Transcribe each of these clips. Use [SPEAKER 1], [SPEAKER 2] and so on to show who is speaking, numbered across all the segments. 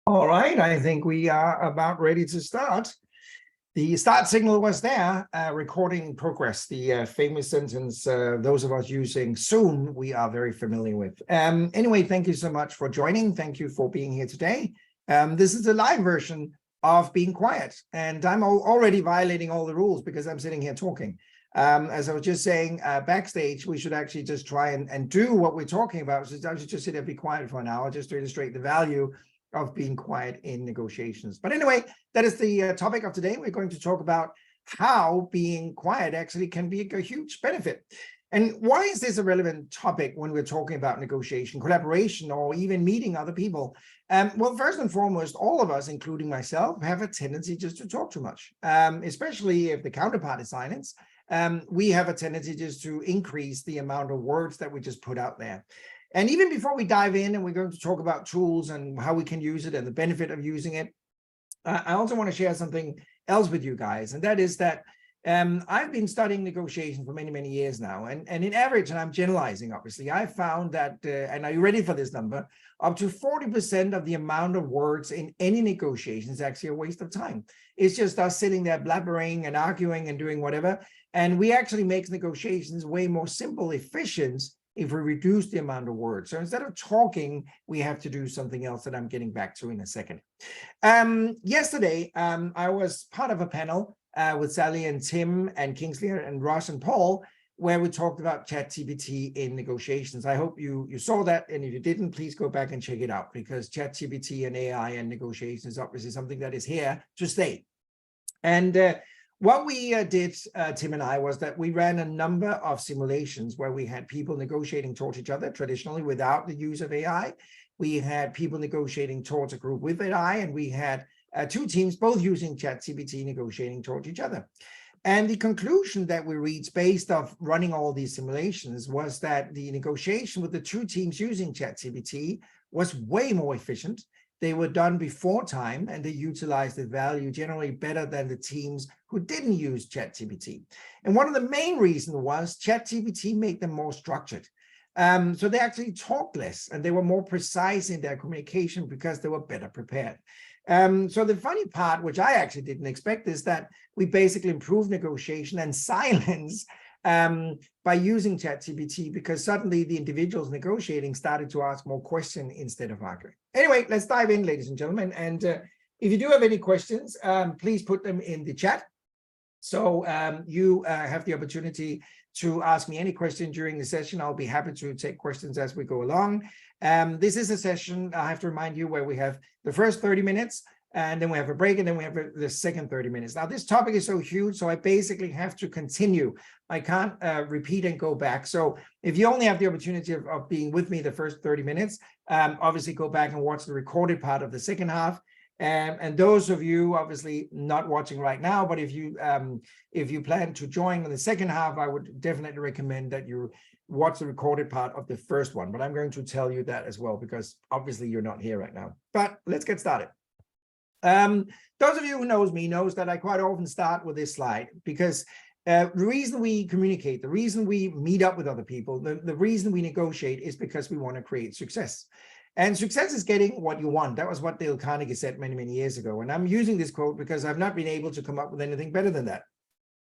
[SPEAKER 1] All right, I think we are about ready to start. The start signal was there, recording in progress, the famous sentence those of us using Zoom, we are very familiar with. Anyway, thank you so much for joining. Thank you for being here today. This is the live version of Being Quiet, and I'm already violating all the rules because I'm sitting here talking. As I was just saying, backstage, we should actually just try and do what we're talking about. So I should just sit there and be quiet for an hour just to illustrate the value of being quiet in negotiations. But anyway, that is the topic of today. We're going to talk about how being quiet actually can be a huge benefit. And why is this a relevant topic when we're talking about negotiation, collaboration, or even meeting other people? Well, first and foremost, all of us, including myself, have a tendency just to talk too much, especially if the counterpart is silent. We have a tendency just to increase the amount of words that we just put out there. And even before we dive in, and we're going to talk about tools and how we can use it and the benefit of using it, I also want to share something else with you guys. And that is that I've been studying negotiation for many, many years now. And in average, and I'm generalizing, obviously, I found that, and are you ready for this number? Up to 40% of the amount of words in any negotiation is actually a waste of time. It's just us sitting there blabbering and arguing and doing whatever. And we actually make negotiations way more simple, efficient, if we reduce the amount of words. So instead of talking, we have to do something else that I'm getting back to in a second. Yesterday, I was part of a panel with Sally and Tim and Kingsley and Ross and Paul, where we talked about ChatGPT in negotiations. I hope you saw that, and if you didn't, please go back and check it out, because ChatGPT and AI and negotiations is obviously something that is here to stay. And what we did, Tim and I, was that we ran a number of simulations where we had people negotiating towards each other traditionally without the use of AI. We had people negotiating towards a group with AI, and we had two teams both using ChatGPT negotiating towards each other. And the conclusion that we reached based off running all these simulations was that the negotiation with the two teams using ChatGPT was way more efficient. They were done before time, and they utilized the value generally better than the teams who didn't use ChatGPT. And one of the main reasons was ChatGPT made them more structured. So they actually talked less, and they were more precise in their communication because they were better prepared. So the funny part, which I actually didn't expect, is that we basically improved negotiation and silence by using ChatGPT, because suddenly the individuals negotiating started to ask more questions instead of arguing. Anyway, let's dive in, ladies and gentlemen. And if you do have any questions, please put them in the chat. So you have the opportunity to ask me any question during the session. I'll be happy to take questions as we go along. This is a session, I have to remind you, where we have the first 30 minutes, and then we have a break, and then we have the second 30 minutes. Now, this topic is so huge, so I basically have to continue. I can't repeat and go back. So if you only have the opportunity of being with me the first 30 minutes, obviously go back and watch the recorded part of the second half. And those of you obviously not watching right now, but if you plan to join in the second half, I would definitely recommend that you watch the recorded part of the first one. But I'm going to tell you that as well, because obviously you're not here right now. But let's get started. Those of you who knows me knows that I quite often start with this slide, because the reason we communicate, the reason we meet up with other people, the reason we negotiate is because we want to create success. And success is getting what you want. That was what Dale Carnegie said many, many years ago. And I'm using this quote because I've not been able to come up with anything better than that.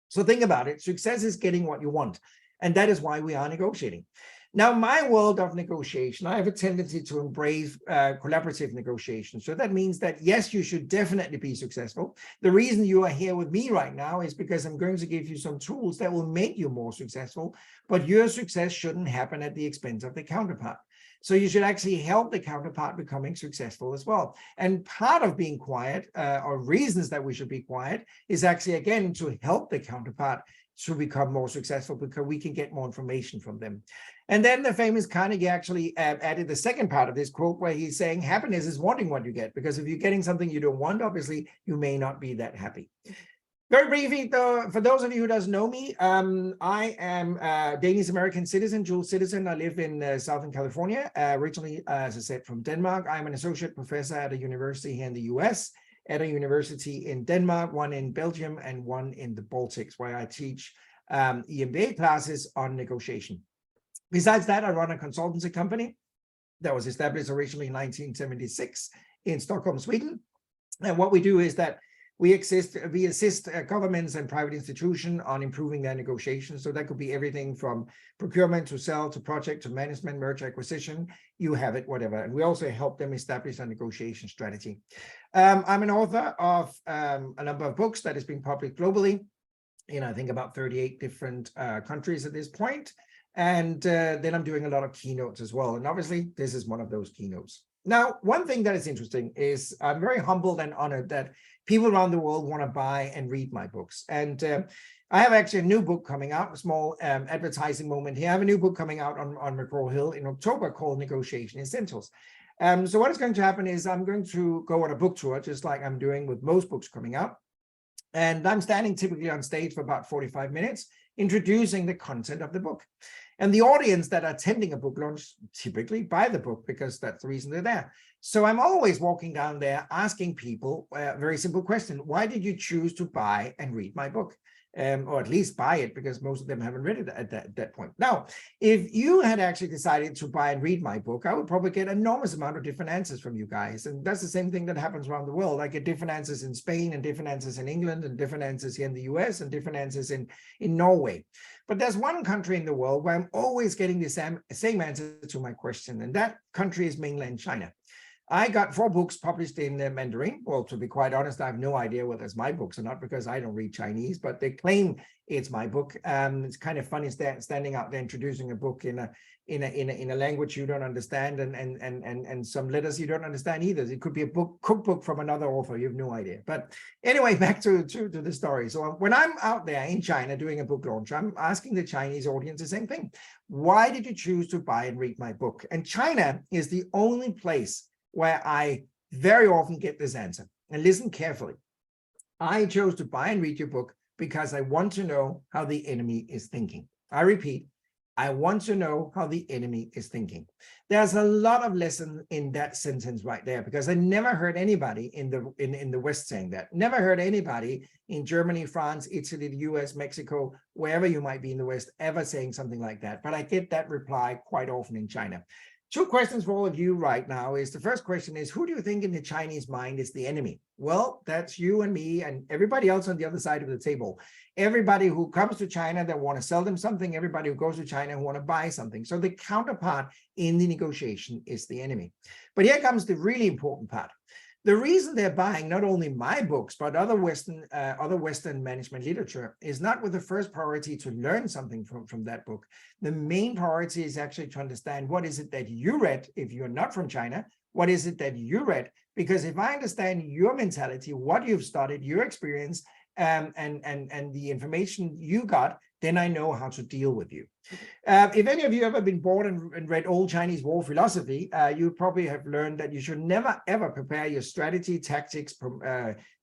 [SPEAKER 1] So think about it. Success is getting what you want. And that is why we are negotiating. Now, my world of negotiation, I have a tendency to embrace collaborative negotiation. So that means that, yes, you should definitely be successful. The reason you are here with me right now is because I'm going to give you some tools that will make you more successful, but your success shouldn't happen at the expense of the counterpart. So you should actually help the counterpart becoming successful as well. And part of being quiet, or reasons that we should be quiet, is actually, again, to help the counterpart to become more successful, because we can get more information from them. And then the famous Carnegie actually added the second part of this quote, where he's saying happiness is wanting what you get, because if you're getting something you don't want, obviously you may not be that happy. Very briefly, though, for those of you who doesn't know me, I am a Danish-American citizen, dual citizen. I live in Southern California, originally, as I said, from Denmark. I'm an associate professor at a university here in the US, at a university in Denmark, one in Belgium, and one in the Baltics, where I teach EMBA classes on negotiation. Besides that, I run a consultancy company that was established originally in 1976 in Stockholm, Sweden. And what we do is that we assist governments and private institutions on improving their negotiations. So that could be everything from procurement to sell to project to management, merger, acquisition, you have it, whatever. And we also help them establish a negotiation strategy. I'm an author of a number of books that has been published globally in, I think, about 38 different countries at this point. And then I'm doing a lot of keynotes as well. And obviously, this is one of those keynotes. Now, one thing that is interesting is I'm very humbled and honored that people around the world want to buy and read my books. And I have actually a new book coming out, a small advertising moment here. I have a new book coming out on McGraw-Hill in October called Negotiation Essentials. So what is going to happen is I'm going to go on a book tour, just like I'm doing with most books coming out. And I'm standing typically on stage for about 45 minutes, introducing the content of the book. And the audience that are attending a book launch typically buy the book because that's the reason they're there. So I'm always walking down there asking people a very simple question. Why did you choose to buy and read my book? Or at least buy it, because most of them haven't read it at that point. Now, if you had actually decided to buy and read my book, I would probably get an enormous amount of different answers from you guys. And that's the same thing that happens around the world. I get different answers in Spain and different answers in England and different answers here in the US and different answers in Norway. But there's one country in the world where I'm always getting the same answer to my question, and that country is mainland China. I got 4 books published in Mandarin. Well, to be quite honest, I have no idea whether it's my books or not, because I don't read Chinese, but they claim it's my book. It's kind of funny standing out there introducing a book in a language you don't understand, and some letters you don't understand either. It could be a cookbook from another author. You have no idea. But anyway, back to the story. So when I'm out there in China doing a book launch, I'm asking the Chinese audience the same thing. Why did you choose to buy and read my book? And China is the only place where I very often get this answer. And listen carefully. I chose to buy and read your book because I want to know how the enemy is thinking. I repeat, I want to know how the enemy is thinking. There's a lot of lesson in that sentence right there, because I never heard anybody in the West saying that. Never heard anybody in Germany, France, Italy, the US, Mexico, wherever you might be in the West, ever saying something like that. But I get that reply quite often in China. 2 questions for all of you right now is, the first question is, who do you think in the Chinese mind is the enemy? Well, that's you and me and everybody else on the other side of the table. Everybody who comes to China that want to sell them something, everybody who goes to China who want to buy something. So the counterpart in the negotiation is the enemy. But here comes the really important part. The reason they're buying not only my books, but other Western management literature is not with the first priority to learn something from that book. The main priority is actually to understand what is it that you read if you're not from China. What is it that you read? Because if I understand your mentality, what you've studied, your experience, and the information you got, then I know how to deal with you. If any of you ever been bored and read old Chinese war philosophy, you probably have learned that you should never, ever prepare your strategy, tactics,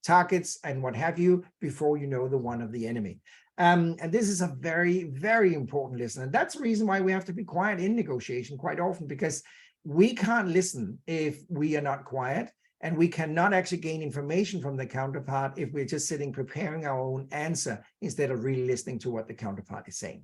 [SPEAKER 1] targets, and what have you before you know the one of the enemy. And this is a very, very important lesson. And that's the reason why we have to be quiet in negotiation quite often, because we can't listen if we are not quiet. And we cannot actually gain information from the counterpart if we're just sitting preparing our own answer instead of really listening to what the counterpart is saying.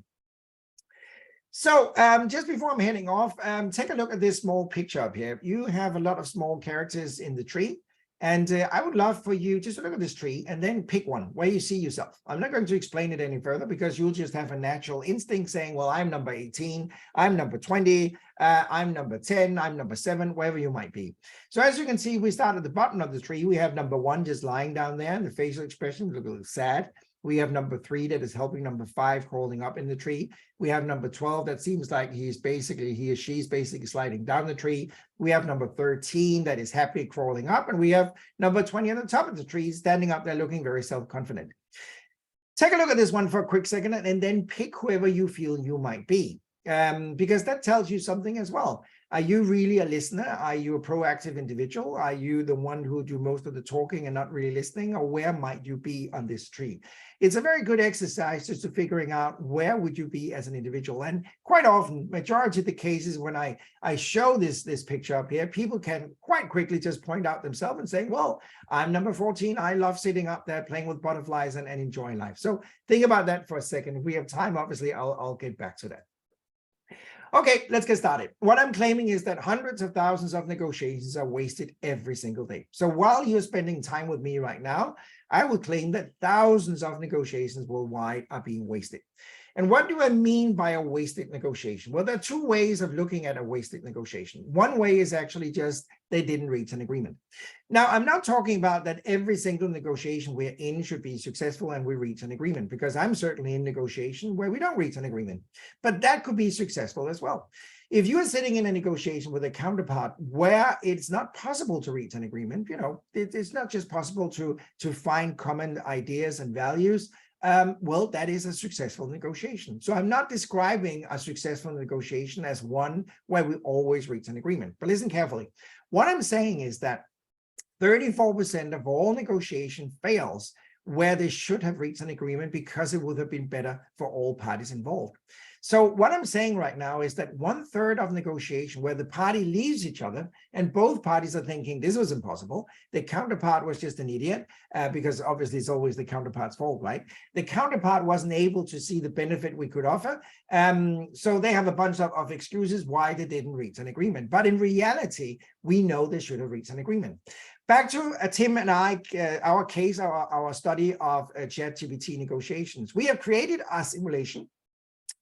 [SPEAKER 1] So just before I'm heading off, take a look at this small picture up here. You have a lot of small characters in the tree. And I would love for you just to look at this tree and then pick one where you see yourself. I'm not going to explain it any further, because you'll just have a natural instinct saying, well, I'm number 18, I'm number 20, I'm number 10, I'm number 7, wherever you might be. So as you can see, we start at the bottom of the tree. We have number 1 just lying down there, and the facial expression looks a little sad. We have number 3 that is helping number 5 crawling up in the tree. We have number 12 that seems like he or she's basically sliding down the tree. We have number 13 that is happy crawling up. And we have number 20 on the top of the tree standing up there looking very self-confident. Take a look at this one for a quick second and then pick whoever you feel you might be. Because that tells you something as well. Are you really a listener? Are you a proactive individual? Are you the one who do most of the talking and not really listening? Or where might you be on this tree? It's a very good exercise just to figuring out where would you be as an individual. And quite often, majority of the cases when I show this picture up here, people can quite quickly just point out themselves and say, well, I'm number 14. I love sitting up there playing with butterflies and enjoying life. So think about that for a second. If we have time, obviously, I'll get back to that. Okay, let's get started. What I'm claiming is that hundreds of thousands of negotiations are wasted every single day. So while you're spending time with me right now, I will claim that thousands of negotiations worldwide are being wasted. And what do I mean by a wasted negotiation? Well, there are two ways of looking at a wasted negotiation. One way is actually just they didn't reach an agreement. Now, I'm not talking about that every single negotiation we're in should be successful and we reach an agreement, because I'm certainly in negotiation where we don't reach an agreement, but that could be successful as well. If you're sitting in a negotiation with a counterpart where it's not possible to reach an agreement, it's not just possible to find common ideas and values, well, that is a successful negotiation. So I'm not describing a successful negotiation as one where we always reach an agreement. But listen carefully. What I'm saying is that 34% of all negotiation fails where they should have reached an agreement because it would have been better for all parties involved. So what I'm saying right now is that 1/3 of negotiation where the party leaves each other and both parties are thinking this was impossible, the counterpart was just an idiot, because obviously it's always the counterpart's fault, right? The counterpart wasn't able to see the benefit we could offer. So they have a bunch of excuses why they didn't reach an agreement. But in reality, we know they should have reached an agreement. Back to Tim and I, our case, our study of ChatGPT negotiations. We have created a simulation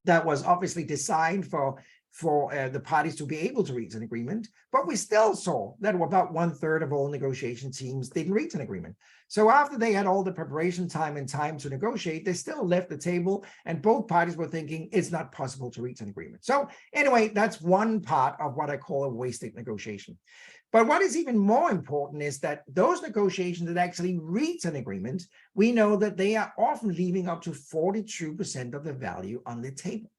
[SPEAKER 1] that was obviously designed for the parties to be able to reach an agreement, but we still saw that about 1/3 of all negotiation teams didn't reach an agreement. So after they had all the preparation time and time to negotiate, they still left the table and both parties were thinking it's not possible to reach an agreement. So anyway, that's one part of what I call a wasted negotiation. But what is even more important is that those negotiations that actually reach an agreement, we know that they are often leaving up to 42% of the value on the table.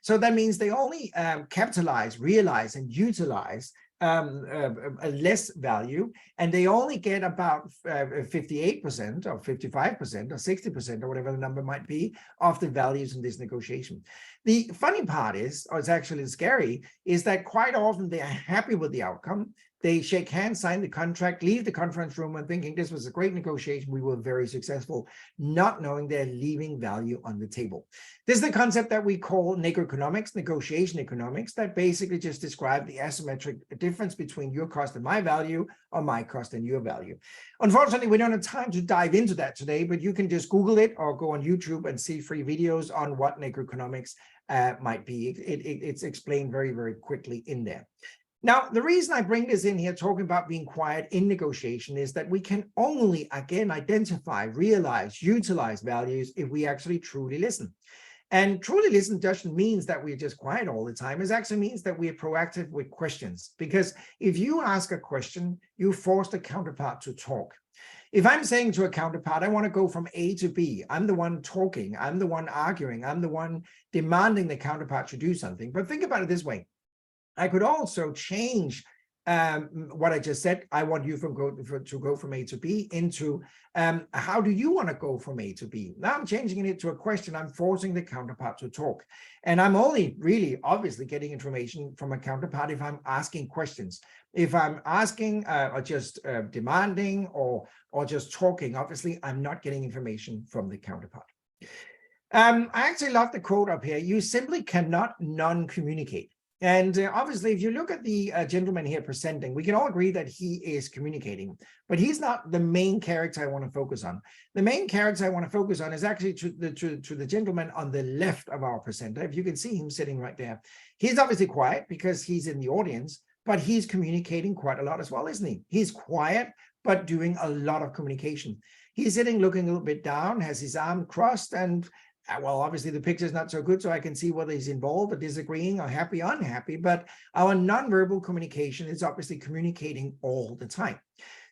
[SPEAKER 1] So that means they only capitalize, realize, and utilize a less value, and they only get about 58% or 55% or 60% or whatever the number might be of the values in this negotiation. The funny part is, or it's actually scary, is that quite often they are happy with the outcome. They shake hands, sign the contract, leave the conference room and thinking this was a great negotiation, we were very successful, not knowing they're leaving value on the table. This is the concept that we call negoeconomics, negotiation economics, that basically just describe the asymmetric difference between your cost and my value, or my cost and your value. Unfortunately, we don't have time to dive into that today, but you can just Google it or go on YouTube and see free videos on what negoeconomics might be. It's explained very, very quickly in there. Now, the reason I bring this in here, talking about being quiet in negotiation, is that we can only, again, identify, realize, utilize values if we actually truly listen. And truly listen doesn't mean that we're just quiet all the time. It actually means that we're proactive with questions. Because if you ask a question, you force the counterpart to talk. If I'm saying to a counterpart, I want to go from A to B, I'm the one talking, I'm the one arguing, I'm the one demanding the counterpart to do something. But think about it this way. I could also change what I just said. I want you to go from A to B into how do you want to go from A to B? Now I'm changing it to a question. I'm forcing the counterpart to talk. And I'm only really obviously getting information from a counterpart if I'm asking questions. If I'm asking or just demanding or just talking, obviously I'm not getting information from the counterpart. I actually love the quote up here. You simply cannot non-communicate. And obviously, if you look at the gentleman here presenting, we can all agree that he is communicating, but he's not the main character I want to focus on. The main character I want to focus on is actually to the gentleman on the left of our presenter. If you can see him sitting right there, he's obviously quiet because he's in the audience, but he's communicating quite a lot as well, isn't he? He's quiet, but doing a lot of communication. He's sitting looking a little bit down, has his arm crossed, and well, obviously the picture is not so good, so I can see whether he's involved or disagreeing or happy or unhappy, but our nonverbal communication is obviously communicating all the time.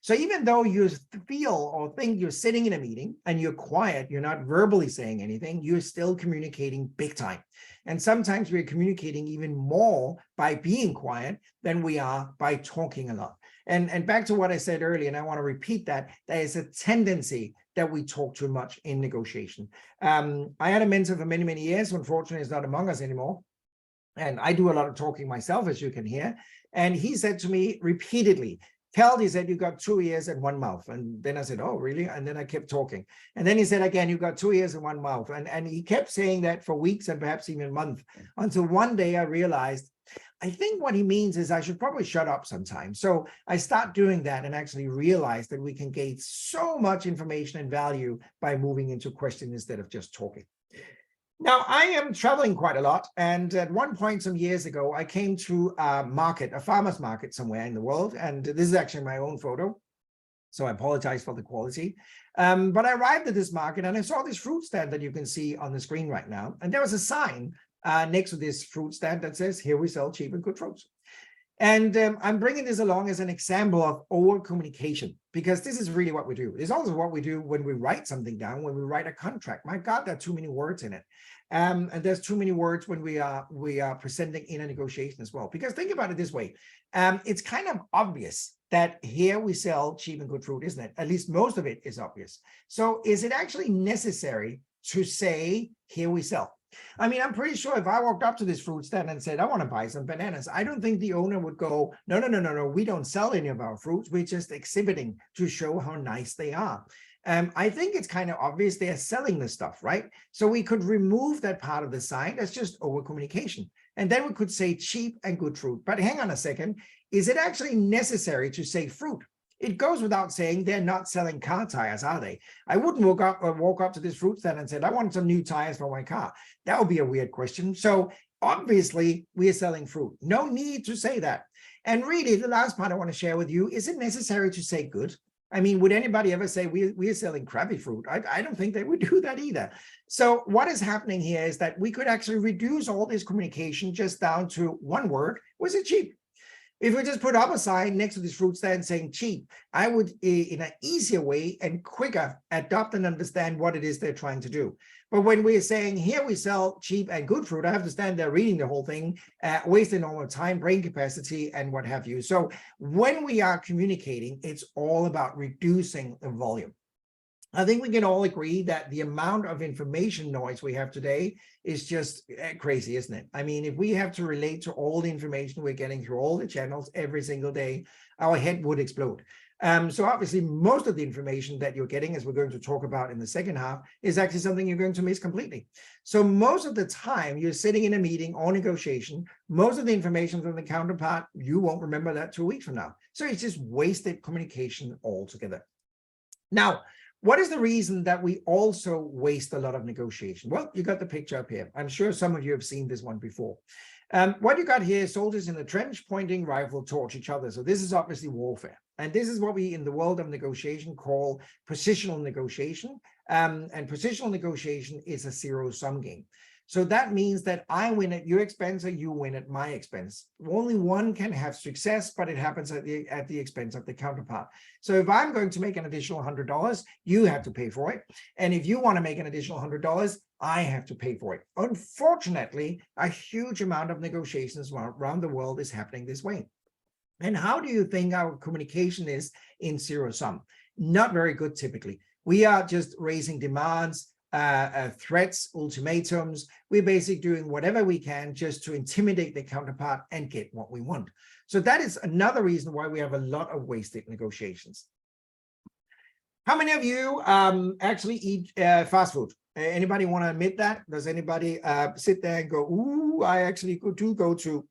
[SPEAKER 1] So even though you feel or think you're sitting in a meeting and you're quiet, you're not verbally saying anything, you're still communicating big time. And sometimes we're communicating even more by being quiet than we are by talking a lot. And back to what I said earlier, and I want to repeat that, there is a tendency that we talk too much in negotiation. I had a mentor for many, many years. Unfortunately, he's not among us anymore. And I do a lot of talking myself, as you can hear. And he said to me repeatedly, Keld, he said, you got 2 ears and 1 mouth. And then I said, oh, really? And then I kept talking. And then he said again, you got 2 ears and 1 mouth. And he kept saying that for weeks and perhaps even months, until one day I realized, I think what he means is I should probably shut up sometime. So I start doing that and actually realize that we can gain so much information and value by moving into questions instead of just talking. Now, I am traveling quite a lot. And at one point some years ago, I came to a market, a farmer's market somewhere in the world. And this is actually my own photo. So I apologize for the quality. But I arrived at this market and I saw this fruit stand that you can see on the screen right now. And there was a sign next to this fruit stand that says, here we sell cheap and good fruits. And I'm bringing this along as an example of over communication, because this is really what we do. It's also what we do when we write something down, when we write a contract. My God, there are too many words in it. And there's too many words when we are presenting in a negotiation as well. Because think about it this way. It's kind of obvious that here we sell cheap and good fruit, isn't it? At least most of it is obvious. So is it actually necessary to say, here we sell? I mean, I'm pretty sure if I walked up to this fruit stand and said, I want to buy some bananas, I don't think the owner would go, no, we don't sell any of our fruits. We're just exhibiting to show how nice they are. I think it's kind of obvious they are selling this stuff, right? So we could remove that part of the sign. That's just over communication. And then we could say cheap and good fruit. But hang on a second. Is it actually necessary to say fruit? It goes without saying they're not selling car tires, are they? I wouldn't walk up to this fruit stand and said, I want some new tires for my car. That would be a weird question. So obviously we are selling fruit. No need to say that. And really the last part I want to share with you, is it necessary to say good? I mean, would anybody ever say we are selling crappy fruit? I don't think they would do that either. So what is happening here is that we could actually reduce all this communication just down to one word. Was it cheap? If we just put up a sign next to this fruit stand saying cheap, I would, in an easier way and quicker, adopt and understand what it is they're trying to do. But when we're saying, here we sell cheap and good fruit, I have to stand there reading the whole thing, wasting all my time, brain capacity, and what have you. So when we are communicating, it's all about reducing the volume. I think we can all agree that the amount of information noise we have today is just crazy, isn't it? I mean, if we have to relate to all the information we're getting through all the channels every single day, our head would explode. So obviously, most of the information that you're getting, as we're going to talk about in the second half, is actually something you're going to miss completely. So most of the time you're sitting in a meeting or negotiation, most of the information from the counterpart, you won't remember that 2 weeks from now. So it's just wasted communication altogether. Now, what is the reason that we also waste a lot of negotiation? Well, you got the picture up here. I'm sure some of you have seen this one before. What you got here is soldiers in a trench pointing rifle towards each other. So this is obviously warfare. And this is what we in the world of negotiation call positional negotiation. And positional negotiation is a zero-sum game. So that means that I win at your expense or you win at my expense. Only one can have success, but it happens at the expense of the counterpart. So if I'm going to make an additional $100, you have to pay for it. And if you want to make an additional $100, I have to pay for it. Unfortunately, a huge amount of negotiations around the world is happening this way. And how do you think our communication is in zero sum? Not very good typically. We are just raising demands, threats, ultimatums. We're basically doing whatever we can just to intimidate the counterpart and get what we want. So that is another reason why we have a lot of wasted negotiations. How many of you actually eat fast food? Anybody want to admit that? Does anybody sit there and go, ooh, I actually do go to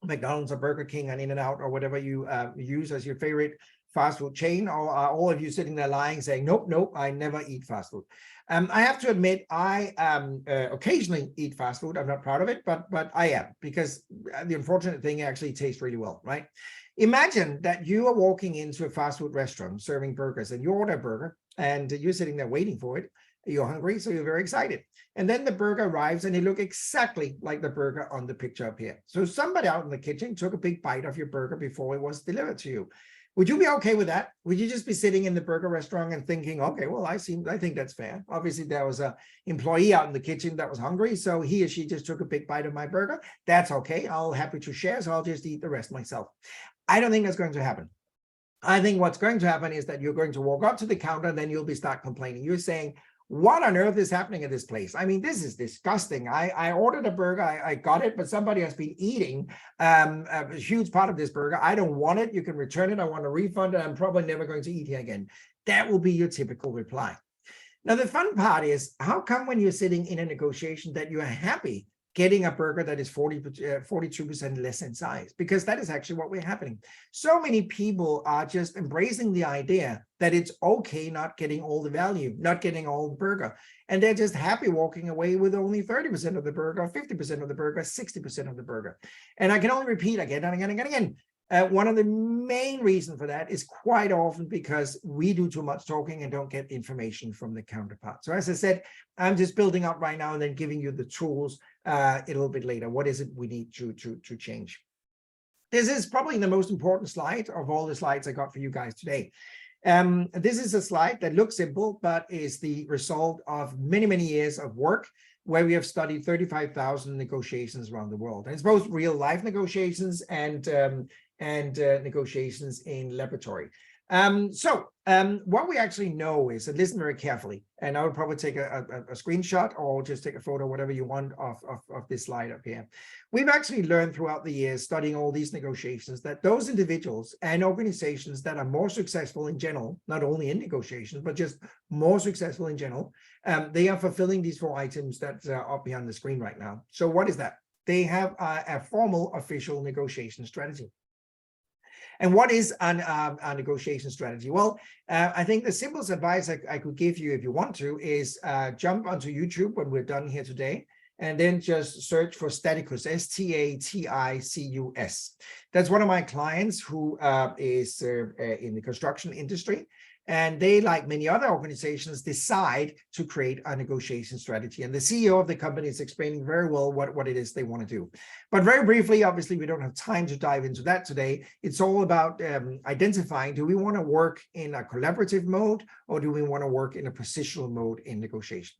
[SPEAKER 1] McDonald's or Burger King and In-N-Out or whatever you use as your favorite fast food chain? Or are all of you sitting there lying saying, nope, I never eat fast food? I have to admit, I occasionally eat fast food. I'm not proud of it, but I am, because the unfortunate thing actually tastes really well, right? Imagine that you are walking into a fast food restaurant serving burgers, and you order a burger and you're sitting there waiting for it. You're hungry, so you're very excited. And then the burger arrives and it looks exactly like the burger on the picture up here. So somebody out in the kitchen took a big bite of your burger before it was delivered to you. Would you be okay with that? Would you just be sitting in the burger restaurant and thinking, okay, well, I think that's fair. Obviously, there was an employee out in the kitchen that was hungry, so he or she just took a big bite of my burger. That's okay. I'll happy to share, so I'll just eat the rest myself. I don't think that's going to happen. I think what's going to happen is that you're going to walk up to the counter, and then you'll start complaining. You're saying, what on earth is happening at this place? I mean, this is disgusting. I ordered a burger, I got it, but somebody has been eating a huge part of this burger. I don't want it. You can return it. I want a refund, and I'm probably never going to eat here again. That will be your typical reply. Now, the fun part is, how come when you're sitting in a negotiation that you're happy getting a burger that is 42% less in size? Because that is actually what we're happening. So many people are just embracing the idea that it's okay not getting all the value, not getting all the burger. And they're just happy walking away with only 30% of the burger, 50% of the burger, 60% of the burger. And I can only repeat again and again and again. One of the main reasons for that is quite often because we do too much talking and don't get information from the counterpart. So as I said, I'm just building up right now and then giving you the tools a little bit later. What is it we need to change? This is probably the most important slide of all the slides I got for you guys today. This is a slide that looks simple, but is the result of many, many years of work where we have studied 35,000 negotiations around the world. And it's both real life negotiations and negotiations in laboratory. What we actually know is, and listen very carefully, and I would probably take a screenshot or just take a photo, whatever you want of this slide up here. We've actually learned throughout the years studying all these negotiations that those individuals and organizations that are more successful in general, not only in negotiations, but just more successful in general, they are fulfilling these 4 items that are up here on the screen right now. So what is that? They have a formal official negotiation strategy. And what is a negotiation strategy? Well, I think the simplest advice I could give you if you want to is jump onto YouTube when we're done here today, and then just search for Staticus, Staticus. That's one of my clients who is in the construction industry. And they, like many other organizations, decide to create a negotiation strategy. And the CEO of the company is explaining very well what it is they want to do. But very briefly, obviously, we don't have time to dive into that today. It's all about identifying, do we want to work in a collaborative mode, or do we want to work in a positional mode in negotiation?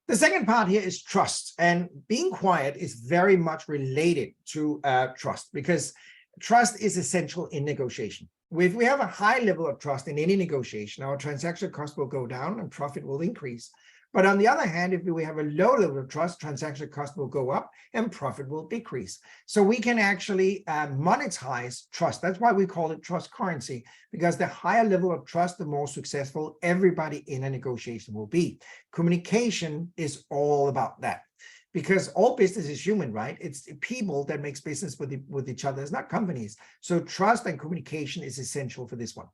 [SPEAKER 1] The second part here is trust. And being quiet is very much related to trust, because trust is essential in negotiation. If we have a high level of trust in any negotiation, our transaction cost will go down and profit will increase. But on the other hand, if we have a low level of trust, transaction cost will go up and profit will decrease. So we can actually monetize trust. That's why we call it trust currency, because the higher level of trust, the more successful everybody in a negotiation will be. Communication is all about that. Because all business is human, right? It's people that makes business with each other. It's not companies. So trust and communication is essential for this one.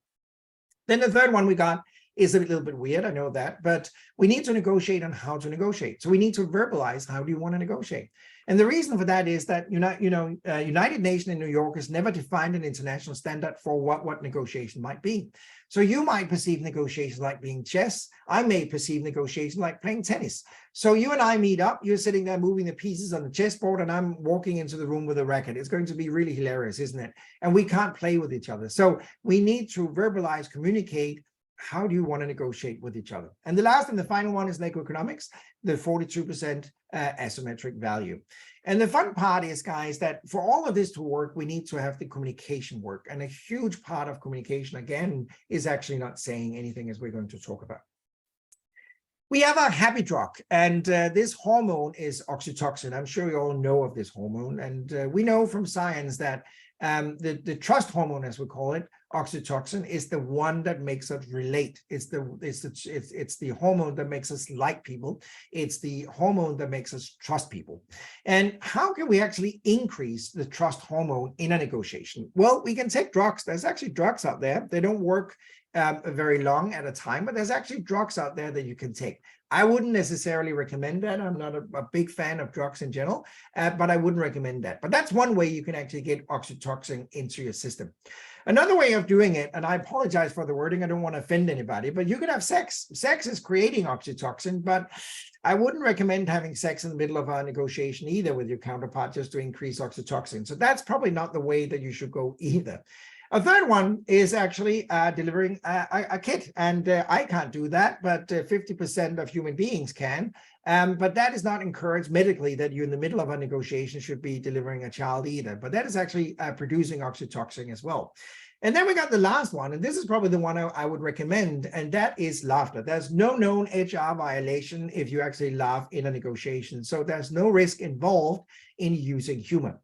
[SPEAKER 1] Then the third one we got is a little bit weird, I know that, but we need to negotiate on how to negotiate. So we need to verbalize, how do you want to negotiate? And the reason for that is that United Nations in New York has never defined an international standard for what negotiation might be. So you might perceive negotiation like being chess. I may perceive negotiation like playing tennis. So you and I meet up, you're sitting there moving the pieces on the chessboard, and I'm walking into the room with a racket. It's going to be really hilarious, isn't it? And we can't play with each other. So we need to verbalize, communicate, how do you want to negotiate with each other? And the last and the final one is economics, the 42% asymmetric value. And the fun part is, guys, that for all of this to work, we need to have the communication work. And a huge part of communication, again, is actually not saying anything, as we're going to talk about. We have a happy drug, and this hormone is oxytocin. I'm sure you all know of this hormone. And we know from science that the trust hormone, as we call it, oxytocin, is the one that makes us relate. It's the hormone that makes us like people. It's the hormone that makes us trust people. And how can we actually increase the trust hormone in a negotiation? Well, we can take drugs. There's actually drugs out there. They don't work very long at a time, but there's actually drugs out there that you can take. I wouldn't necessarily recommend that. I'm not a big fan of drugs in general, but I wouldn't recommend that. But that's one way you can actually get oxytocin into your system. Another way of doing it, and I apologize for the wording, I don't want to offend anybody, but you can have sex. Sex is creating oxytocin, but I wouldn't recommend having sex in the middle of a negotiation either with your counterpart just to increase oxytocin. So that's probably not the way that you should go either. A third one is actually delivering a kit, and I can't do that, but 50% of human beings can. But that is not encouraged medically that you in the middle of a negotiation should be delivering a child either. But that is actually producing oxytocin as well. And then we got the last one, and this is probably the one I would recommend, and that is laughter. There's no known HR violation if you actually laugh in a negotiation. So there's no risk involved in using humor.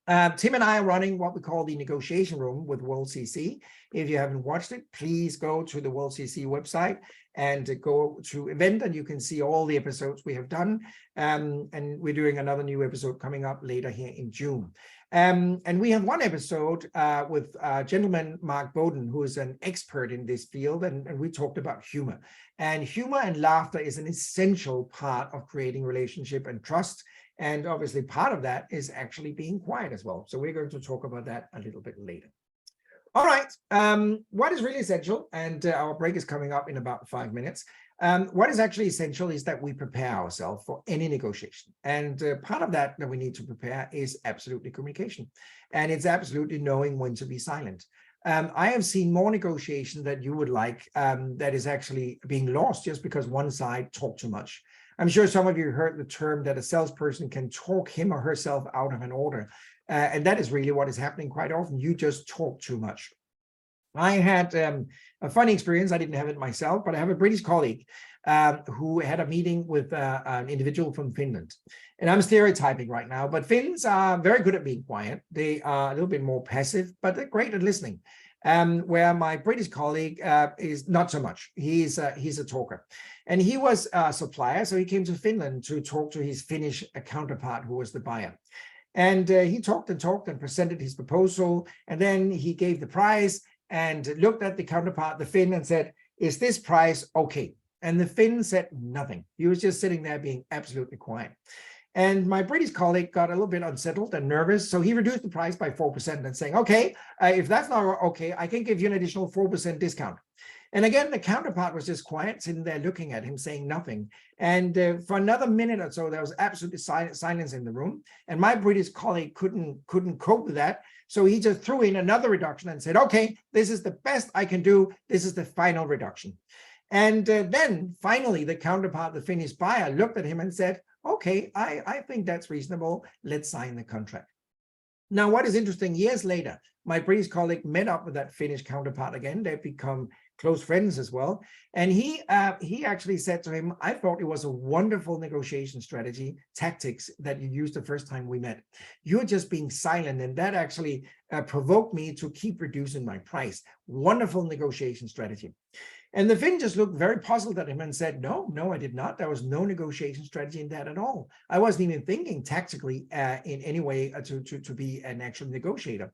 [SPEAKER 1] Tim and I are running what we call the negotiation room with World CC. If you haven't watched it, please go to the World CC website and go to event, and you can see all the episodes we have done. And we're doing another new episode coming up later here in June. And we have one episode with gentleman Mark Bowden, who is an expert in this field, and we talked about humor. And humor and laughter is an essential part of creating relationship and trust. And obviously part of that is actually being quiet as well. So we're going to talk about that a little bit later. All right, what is really essential, and our break is coming up in about 5 minutes. What is actually essential is that we prepare ourselves for any negotiation. And part of that we need to prepare is absolutely communication. And it's absolutely knowing when to be silent. I have seen more negotiation that you would like that is actually being lost just because one side talked too much. I'm sure some of you heard the term that a salesperson can talk him or herself out of an order. And that is really what is happening quite often. You just talk too much. I had a funny experience. I didn't have it myself, but I have a British colleague who had a meeting with an individual from Finland. And I'm stereotyping right now, but Finns are very good at being quiet. They are a little bit more passive, but they're great at listening. Where my British colleague is not so much. He's a talker. And he was a supplier, so he came to Finland to talk to his Finnish counterpart, who was the buyer. And he talked and presented his proposal, and then he gave the price and looked at the counterpart, the Finn, and said, "Is this price okay?" And the Finn said nothing. He was just sitting there being absolutely quiet. And my British colleague got a little bit unsettled and nervous, so he reduced the price by 4% and saying, "Okay, if that's not okay, I can give you an additional 4% discount." And again, the counterpart was just quiet, sitting there looking at him, saying nothing. And for another minute or so, there was absolutely silence in the room. And my British colleague couldn't cope with that. So he just threw in another reduction and said, "Okay, this is the best I can do. This is the final reduction." And then finally, the counterpart, the Finnish buyer, looked at him and said, "Okay, I think that's reasonable. Let's sign the contract." Now, what is interesting, years later, my British colleague met up with that Finnish counterpart again. They've become close friends as well. And he actually said to him, "I thought it was a wonderful negotiation strategy, tactics that you used the first time we met. You're just being silent, and that actually provoked me to keep reducing my price. Wonderful negotiation strategy." And the Finn just looked very puzzled at him and said, no, I did not. There was no negotiation strategy in that at all. I wasn't even thinking tactically in any way to be an actual negotiator.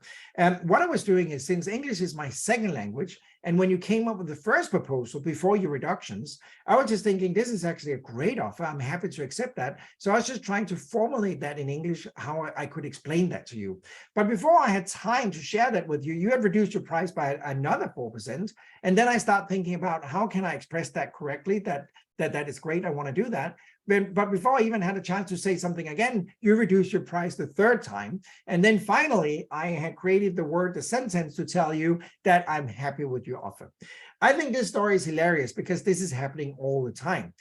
[SPEAKER 1] What I was doing is, since English is my second language, and when you came up with the first proposal before your reductions, I was just thinking, this is actually a great offer. I'm happy to accept that. So I was just trying to formulate that in English, how I could explain that to you. But before I had time to share that with you, you had reduced your price by another 4%. And then I start thinking about, how can I express that correctly, that is great, I want to do that. But before I even had a chance to say something again, you reduced your price the third time. And then finally, I had created the sentence to tell you that I'm happy with your offer. I think this story is hilarious because this is happening all the time.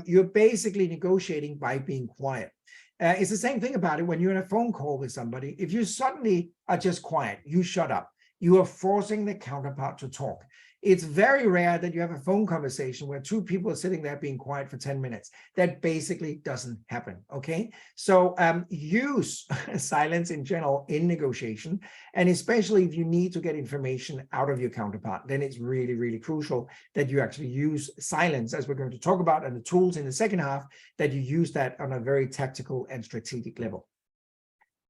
[SPEAKER 1] You're basically negotiating by being quiet. It's the same thing about it when you're in a phone call with somebody. If you suddenly are just quiet, you shut up. You are forcing the counterpart to talk. It's very rare that you have a phone conversation where two people are sitting there being quiet for 10 minutes. That basically doesn't happen, okay? So use silence in general in negotiation, and especially if you need to get information out of your counterpart, then it's really, really crucial that you actually use silence, as we're going to talk about, and the tools in the second half, that you use that on a very tactical and strategic level.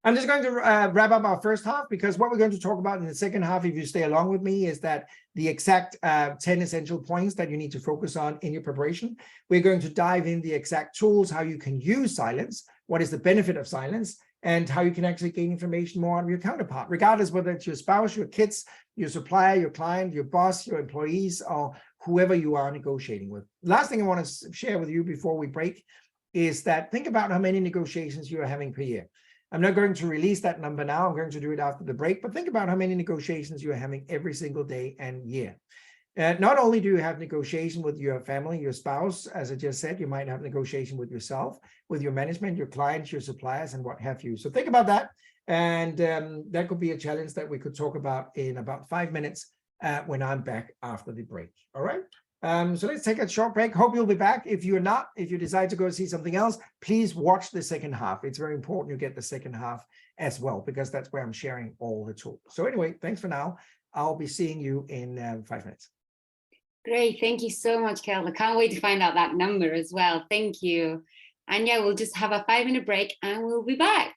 [SPEAKER 1] I'm just going to wrap up our first half, because what we're going to talk about in the second half, if you stay along with me, is that the exact 10 essential points that you need to focus on in your preparation. We're going to dive in the exact tools, how you can use silence, what is the benefit of silence, and how you can actually gain information more out of your counterpart, regardless whether it's your spouse, your kids, your supplier, your client, your boss, your employees, or whoever you are negotiating with. Last thing I want to share with you before we break is that think about how many negotiations you are having per year. I'm not going to release that number now. I'm going to do it after the break, but think about how many negotiations you're having every single day and year. Not only do you have negotiation with your family, your spouse, as I just said, you might have negotiation with yourself, with your management, your clients, your suppliers, and what have you. So think about that. And that could be a challenge that we could talk about in about 5 minutes when I'm back after the break. All right. So let's take a short break. Hope you'll be back. If you're not, if you decide to go see something else, please watch the second half. It's very important you get the second half as well, because that's where I'm sharing all the tools. So anyway, thanks for now. I'll be seeing you in 5 minutes.
[SPEAKER 2] Great. Thank you so much, Keld. I can't wait to find out that number as well. Thank you. And yeah, we'll just have a 5-minute break and we'll be back.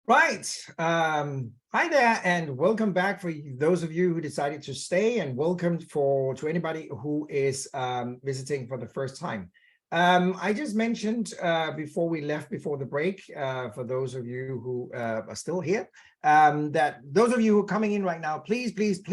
[SPEAKER 1] Right. Hi there, and welcome back for those of you who decided to stay, and welcome to anybody who is visiting for the first time. I just mentioned before we left, before the break, for those of you who are still here, that those of you who are coming in right now, please watch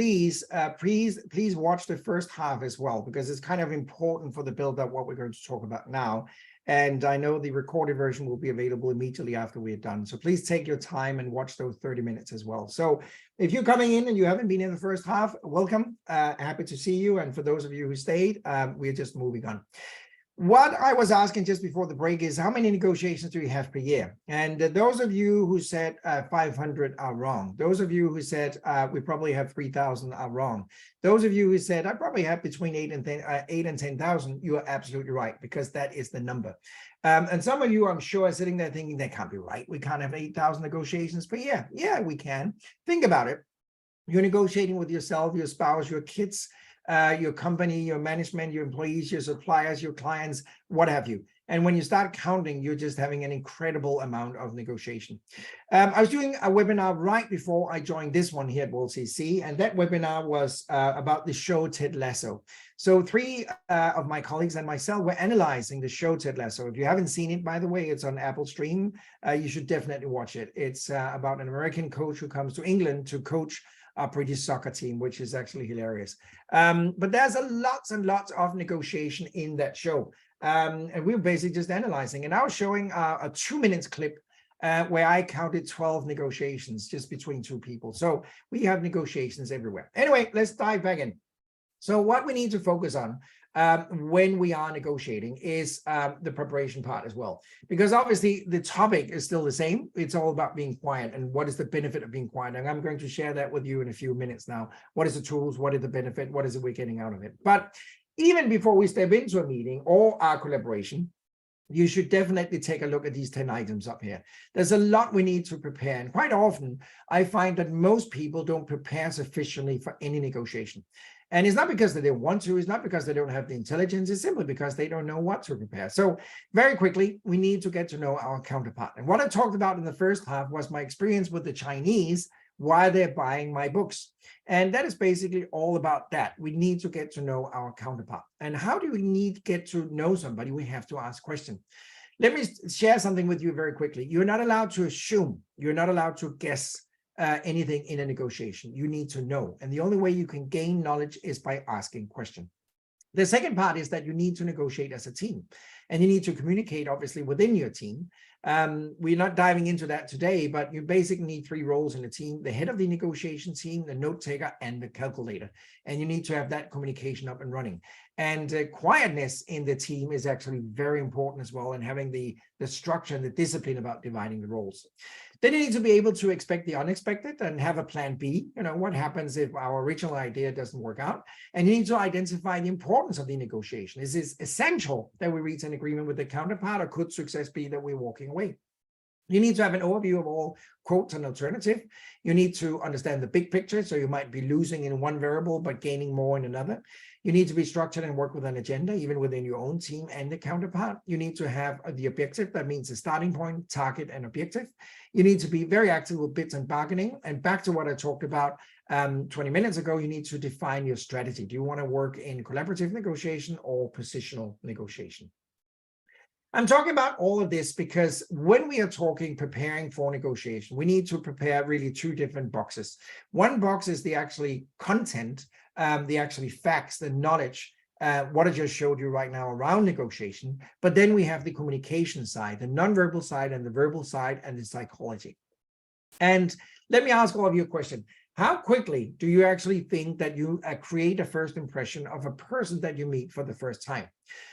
[SPEAKER 1] the first half as well, because it's kind of important for the build up what we're going to talk about now. And I know the recorded version will be available immediately after we're done. So please take your time and watch those 30 minutes as well. So if you're coming in and you haven't been in the first half, welcome. Happy to see you. And for those of you who stayed, we're just moving on. What I was asking just before the break is, how many negotiations do you have per year? And those of you who said 500 are wrong. Those of you who said we probably have 3,000 are wrong. Those of you who said I probably have between 8 and 10,000, you are absolutely right, because that is the number. And some of you, I'm sure, are sitting there thinking that can't be right. We can't have 8,000 negotiations per year. Yeah, we can. Think about it. You're negotiating with yourself, your spouse, your kids, your company, your management, your employees, your suppliers, your clients, what have you. And when you start counting, you're just having an incredible amount of negotiation. I was doing a webinar right before I joined this one here at World CC, and that webinar was about the show Ted Lasso. So three of my colleagues and myself were analyzing the show Ted Lasso. If you haven't seen it, by the way, it's on Apple Stream. You should definitely watch it. It's about an American coach who comes to England to coach a British soccer team, which is actually hilarious. But there's lots and lots of negotiation in that show. And we were basically just analyzing. And I was showing a 2-minute clip where I counted 12 negotiations just between two people. So we have negotiations everywhere. Anyway, let's dive back in. So what we need to focus on when we are negotiating is the preparation part as well, because obviously the topic is still the same. It's all about being quiet and what is the benefit of being quiet. And I'm going to share that with you in a few minutes now. What is the tools? What is the benefit? What is it we're getting out of it? But even before we step into a meeting or our collaboration, you should definitely take a look at these 10 items up here. There's a lot we need to prepare. And quite often, I find that most people don't prepare sufficiently for any negotiation. And it's not because they don't want to, it's not because they don't have the intelligence, it's simply because they don't know what to prepare. So very quickly, we need to get to know our counterpart. And what I talked about in the first half was my experience with the Chinese, why they're buying my books. And that is basically all about that. We need to get to know our counterpart. And how do we need to get to know somebody? We have to ask questions. Let me share something with you very quickly. You're not allowed to assume. You're not allowed to guess anything in a negotiation. You need to know. And the only way you can gain knowledge is by asking questions. The second part is that you need to negotiate as a team, and you need to communicate, obviously, within your team. We're not diving into that today, but you basically need 3 roles in a team: the head of the negotiation team, the note taker, and the calculator. And you need to have that communication up and running. And quietness in the team is actually very important as well, and having the structure and the discipline about dividing the roles. Then you need to be able to expect the unexpected and have a plan B. You know, what happens if our original idea doesn't work out? And you need to identify the importance of the negotiation. Is it essential that we reach an agreement with the counterpart, or could success be that we're walking away? You need to have an overview of all quotes and alternative. You need to understand the big picture. So you might be losing in one variable, but gaining more in another. You need to be structured and work with an agenda, even within your own team and the counterpart. You need to have the objective. That means the starting point, target, and objective. You need to be very active with bids and bargaining. And back to what I talked about 20 minutes ago, you need to define your strategy. Do you want to work in collaborative negotiation or positional negotiation? I'm talking about all of this because when we are preparing for negotiation, we need to prepare really 2 different boxes. One box is the actually content, the actually facts, the knowledge, what I just showed you right now around negotiation. But then we have the communication side, the nonverbal side, and the verbal side, and the psychology. And let me ask all of you a question. How quickly do you actually think that you create a first impression of a person that you meet for the first time?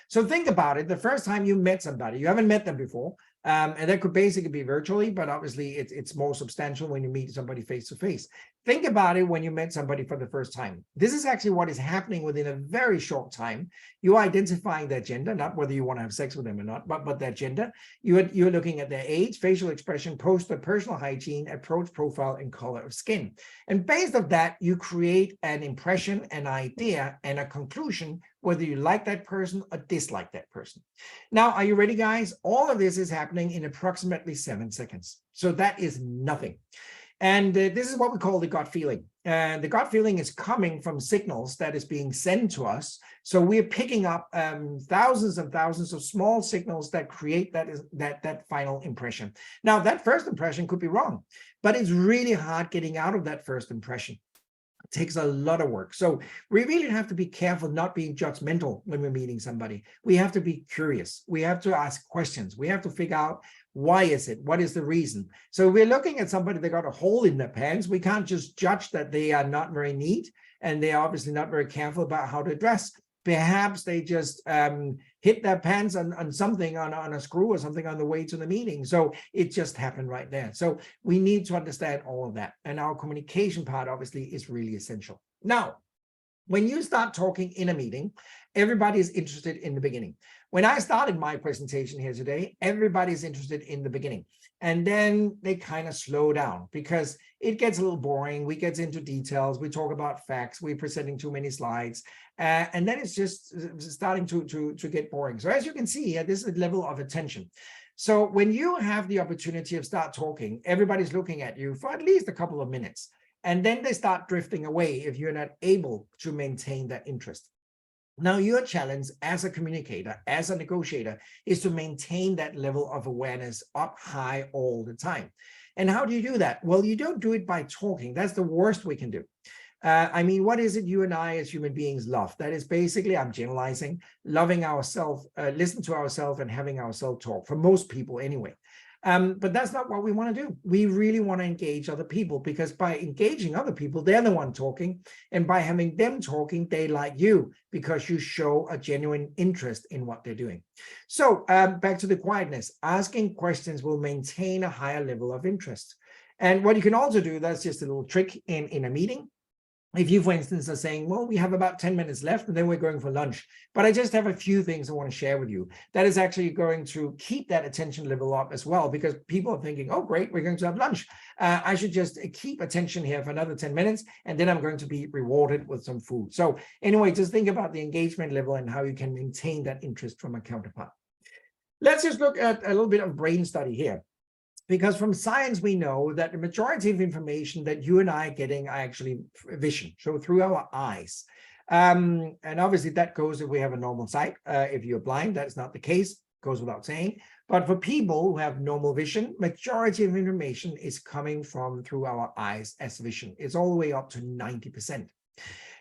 [SPEAKER 1] So think about it. The first time you met somebody, you haven't met them before, and that could basically be virtually, but obviously it's more substantial when you meet somebody face to face. Think about it when you met somebody for the first time. This is actually what is happening within a very short time. You're identifying their gender, not whether you want to have sex with them or not, but their gender. You're looking at their age, facial expression, posture, personal hygiene, approach, profile, and color of skin. And based on that, you create an impression, an idea, and a conclusion whether you like that person or dislike that person. Now, are you ready, guys? All of this is happening in approximately 7 seconds. So that is nothing. And this is what we call the gut feeling. And the gut feeling is coming from signals that is being sent to us. So we're picking up thousands and thousands of small signals that create that final impression. Now, that first impression could be wrong, but it's really hard getting out of that first impression. It takes a lot of work. So we really have to be careful not being judgmental when we're meeting somebody. We have to be curious. We have to ask questions. We have to figure out, why is it? What is the reason? So we're looking at somebody that got a hole in their pants. We can't just judge that they are not very neat and they're obviously not very careful about how to dress. Perhaps they just hit their pants on something, on a screw or something on the way to the meeting. So it just happened right there. So we need to understand all of that. And our communication part obviously is really essential. Now, when you start talking in a meeting, everybody is interested in the beginning. When I started my presentation here today, everybody's interested in the beginning. And then they kind of slow down because it gets a little boring. We get into details. We talk about facts. We're presenting too many slides. And then it's just starting to get boring. So as you can see here, this is a level of attention. So when you have the opportunity of start talking, everybody's looking at you for at least a couple of minutes. And then they start drifting away if you're not able to maintain that interest. Now, your challenge as a communicator, as a negotiator, is to maintain that level of awareness up high all the time. And how do you do that? Well, you don't do it by talking. That's the worst we can do. I mean, what is it you and I as human beings love? That is basically, I'm generalizing, loving ourselves, listen to ourselves and having ourselves talk, for most people anyway. But that's not what we want to do. We really want to engage other people, because by engaging other people, they're the one talking. And by having them talking, they like you because you show a genuine interest in what they're doing. So back to the quietness, asking questions will maintain a higher level of interest. And what you can also do, that's just a little trick in a meeting. If you, for instance, are saying, well, we have about 10 minutes left and then we're going for lunch, but I just have a few things I want to share with you, that is actually going to keep that attention level up as well, because people are thinking, oh, great, we're going to have lunch. I should just keep attention here for another 10 minutes, and then I'm going to be rewarded with some food. So anyway, just think about the engagement level and how you can maintain that interest from a counterpart. Let's just look at a little bit of brain study here. Because from science, we know that the majority of information that you and I are getting are actually vision, so through our eyes. And obviously that goes if we have a normal sight. If you're blind, that's not the case, goes without saying. But for people who have normal vision, majority of information is coming from through our eyes as vision. It's all the way up to 90%.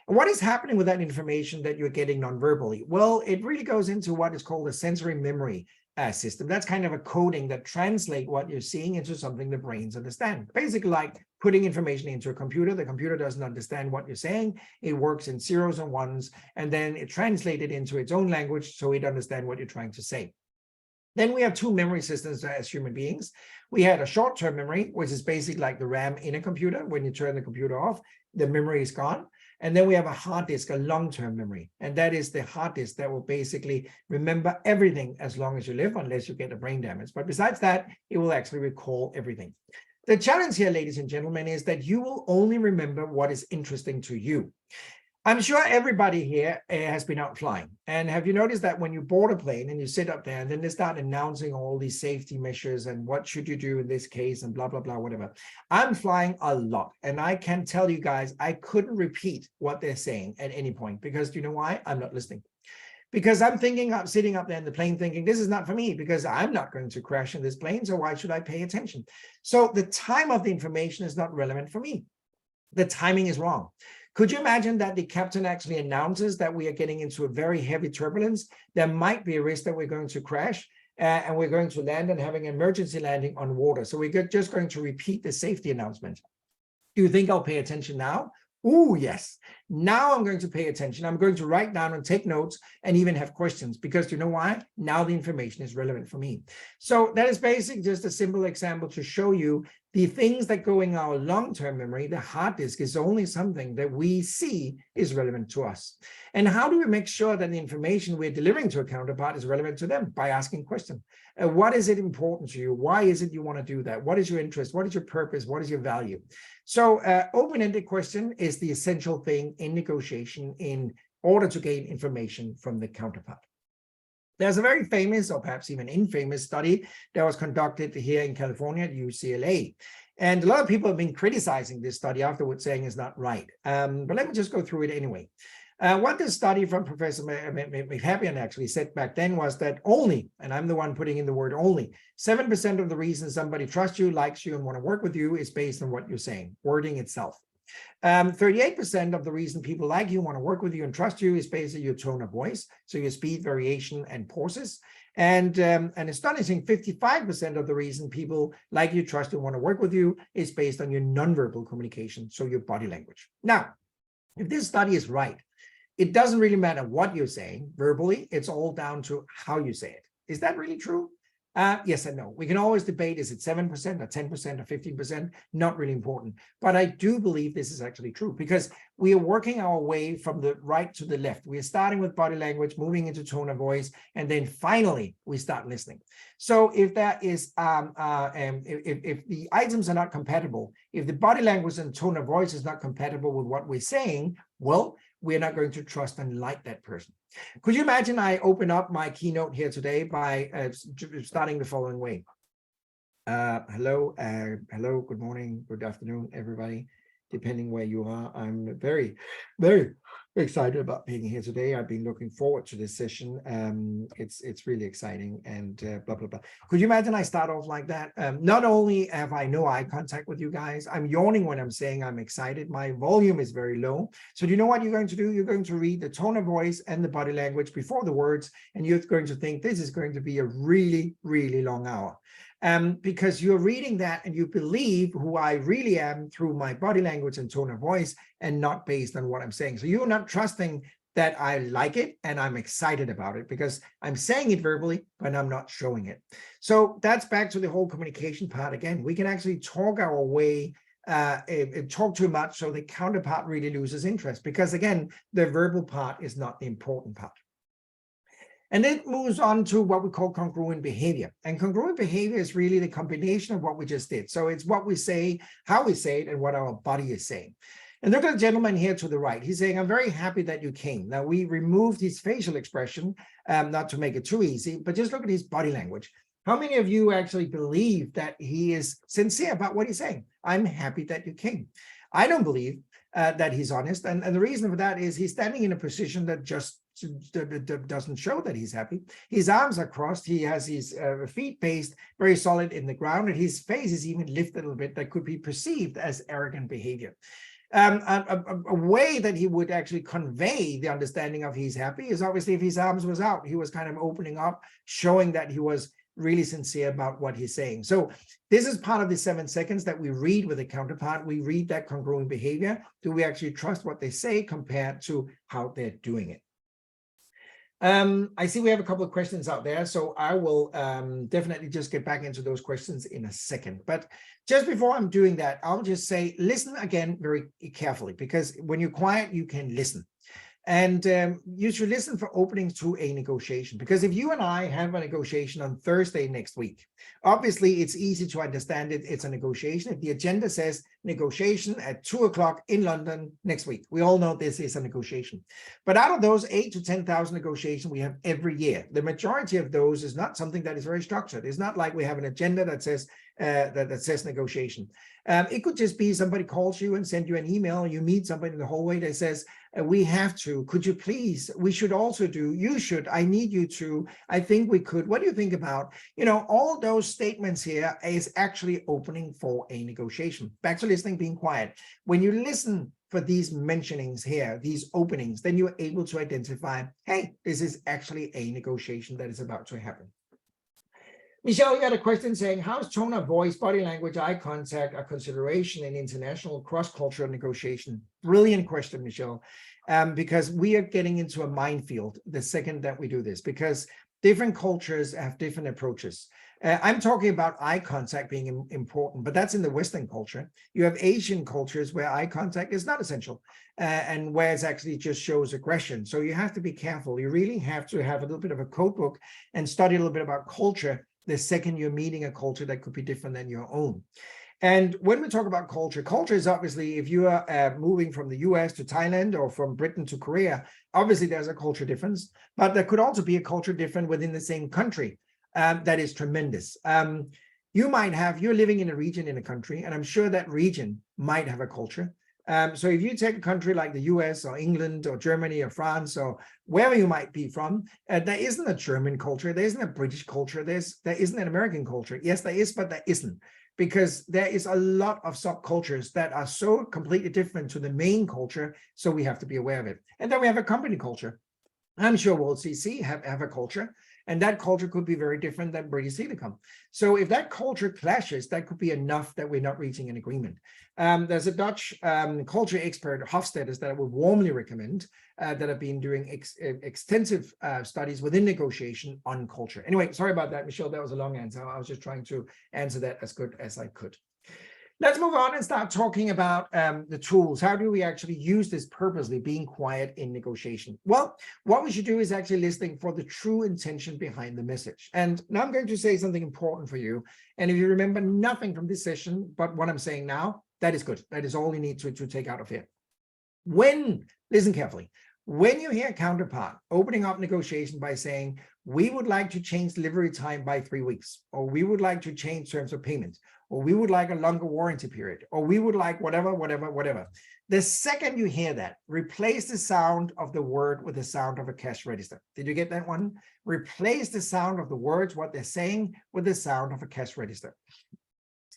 [SPEAKER 1] And what is happening with that information that you're getting non-verbally? Well, it really goes into what is called a sensory memory system. That's kind of a coding that translates what you're seeing into something the brains understand. Basically like putting information into a computer. The computer doesn't understand what you're saying. It works in zeros and ones, and then it translates it into its own language so it understands what you're trying to say. Then we have two memory systems as human beings. We had a short-term memory, which is basically like the RAM in a computer. When you turn the computer off, the memory is gone. And then we have a hard disk, a long-term memory. And that is the hard disk that will basically remember everything as long as you live, unless you get a brain damage. But besides that, it will actually recall everything. The challenge here, ladies and gentlemen, is that you will only remember what is interesting to you. I'm sure everybody here has been out flying. And have you noticed that when you board a plane and you sit up there and then they start announcing all these safety measures and what should you do in this case and blah, blah, blah, whatever. I'm flying a lot. And I can tell you guys, I couldn't repeat what they're saying at any point, because do you know why? I'm not listening. Because I'm thinking, I'm sitting up there in the plane thinking, this is not for me, because I'm not going to crash in this plane. So why should I pay attention? So the time of the information is not relevant for me. The timing is wrong. Could you imagine that the captain actually announces that we are getting into a very heavy turbulence? There might be a risk that we're going to crash and we're going to land and having an emergency landing on water. So we're just going to repeat the safety announcement. Do you think I'll pay attention now? Oh, yes. Now I'm going to pay attention. I'm going to write down and take notes and even have questions, because you know why? Now the information is relevant for me. So that is basically just a simple example to show you the things that go in our long-term memory. The hard disk is only something that we see is relevant to us. And how do we make sure that the information we're delivering to a counterpart is relevant to them? By asking questions. What is it important to you? Why is it you want to do that? What is your interest? What is your purpose? What is your value? So open-ended question is the essential thing in negotiation, in order to gain information from the counterpart. There's a very famous, or perhaps even infamous, study that was conducted here in California at UCLA. And a lot of people have been criticizing this study afterwards, saying it's not right. But let me just go through it anyway. What this study from Professor McHabian actually said back then was that only, and I'm the one putting in the word only, 7% of the reason somebody trusts you, likes you, and want to work with you is based on what you're saying, wording itself. 38% of the reason people like you, want to work with you, and trust you is based on your tone of voice, so your speed, variation, and pauses. And an astonishing 55% of the reason people like you, trust you, want to work with you is based on your nonverbal communication, so your body language. Now, if this study is right, it doesn't really matter what you're saying verbally, it's all down to how you say it. Is that really true? Yes and no. We can always debate, is it 7% or 10% or 15%? Not really important. But I do believe this is actually true, because we are working our way from the right to the left. We are starting with body language, moving into tone of voice, and then finally we start listening. So if that is, if the items are not compatible, if the body language and tone of voice is not compatible with what we're saying, well, we're not going to trust and like that person. Could you imagine I open up my keynote here today by starting the following way? Hello, good morning, good afternoon, everybody, depending where you are. I'm very, very excited about being here today. I've been looking forward to this session. It's really exciting, and blah, blah, blah. Could you imagine I start off like that? Not only have I no eye contact with you guys, I'm yawning when I'm saying I'm excited. My volume is very low. So do you know what you're going to do? You're going to read the tone of voice and the body language before the words, and you're going to think this is going to be a really, really long hour. Because you're reading that and you believe who I really am through my body language and tone of voice, and not based on what I'm saying. So you're not trusting that I like it and I'm excited about it, because I'm saying it verbally, but I'm not showing it. So that's back to the whole communication part again. We can actually talk our way, talk too much, so the counterpart really loses interest, because again, the verbal part is not the important part. And it moves on to what we call congruent behavior. And congruent behavior is really the combination of what we just did. So it's what we say, how we say it, and what our body is saying. And look at the gentleman here to the right. He's saying, I'm very happy that you came. Now, we removed his facial expression, not to make it too easy, but just look at his body language. How many of you actually believe that he is sincere about what he's saying? I'm happy that you came. I don't believe that he's honest. And the reason for that is he's standing in a position that just doesn't show that he's happy. His arms are crossed. He has his feet placed very solid in the ground, and his face is even lifted a little bit. That could be perceived as arrogant behavior. A way that he would actually convey the understanding of he's happy is obviously if his arms was out, he was kind of opening up, showing that he was really sincere about what he's saying. So this is part of the 7 seconds that we read with a counterpart. We read that congruent behavior. Do we actually trust what they say compared to how they're doing it? I see we have a couple of questions out there, so I will definitely just get back into those questions in a second. But just before I'm doing that, I'll just say, listen again very carefully, because when you're quiet, you can listen. And you should listen for openings to a negotiation, because if you and I have a negotiation on Thursday next week, obviously it's easy to understand it. It's a negotiation. If the agenda says negotiation at 2 o'clock in London next week, we all know this is a negotiation. But out of those 8,000 to 10,000 negotiations we have every year, the majority of those is not something that is very structured. It's not like we have an agenda that says that says negotiation. It could just be somebody calls you and send you an email. You meet somebody in the hallway that says, we have to, could you please, we should also do, you should, I need you to, I think we could, what do you think about? You know, all those statements here is actually opening for a negotiation. Back to listening, being quiet. When you listen for these mentionings here, these openings, then you're able to identify, hey, this is actually a negotiation that is about to happen. Michelle, you had a question saying, how's tone of voice, body language, eye contact a consideration in international cross-cultural negotiation? Brilliant question, Michelle, because we are getting into a minefield the second that we do this, because different cultures have different approaches. I'm talking about eye contact being important, but that's in the Western culture. You have Asian cultures where eye contact is not essential, and where it actually just shows aggression. So you have to be careful. You really have to have a little bit of a code book and study a little bit about culture the second you're meeting a culture that could be different than your own. And when we talk about culture, culture is obviously, if you are moving from the US to Thailand or from Britain to Korea, obviously there's a culture difference, but there could also be a culture difference within the same country that is tremendous. You're living in a region in a country, and I'm sure that region might have a culture. So if you take a country like the US or England or Germany or France or wherever you might be from, there isn't a German culture, there isn't a British culture, there isn't an American culture. Yes, there is, but there isn't, because there is a lot of subcultures that are so completely different to the main culture, so we have to be aware of it. And then we have a company culture. I'm sure World CC have a culture, and that culture could be very different than British Telecom. So if that culture clashes, that could be enough that we're not reaching an agreement. There's a Dutch culture expert, Hofstadter, that I would warmly recommend, that have been doing extensive studies within negotiation on culture. Anyway, sorry about that, Michelle. That was a long answer. I was just trying to answer that as good as I could. Let's move on and start talking about the tools. How do we actually use this purposely, being quiet in negotiation? Well, what we should do is actually listening for the true intention behind the message. And now I'm going to say something important for you. And if you remember nothing from this session, but what I'm saying now, that is good. That is all you need to take out of here. Listen carefully, when you hear a counterpart opening up negotiation by saying, we would like to change delivery time by 3 weeks, or we would like to change terms of payment, or we would like a longer warranty period, or we would like whatever. The second you hear that, replace the sound of the word with the sound of a cash register. Did you get that one? Replace the sound of the words, what they're saying, with the sound of a cash register.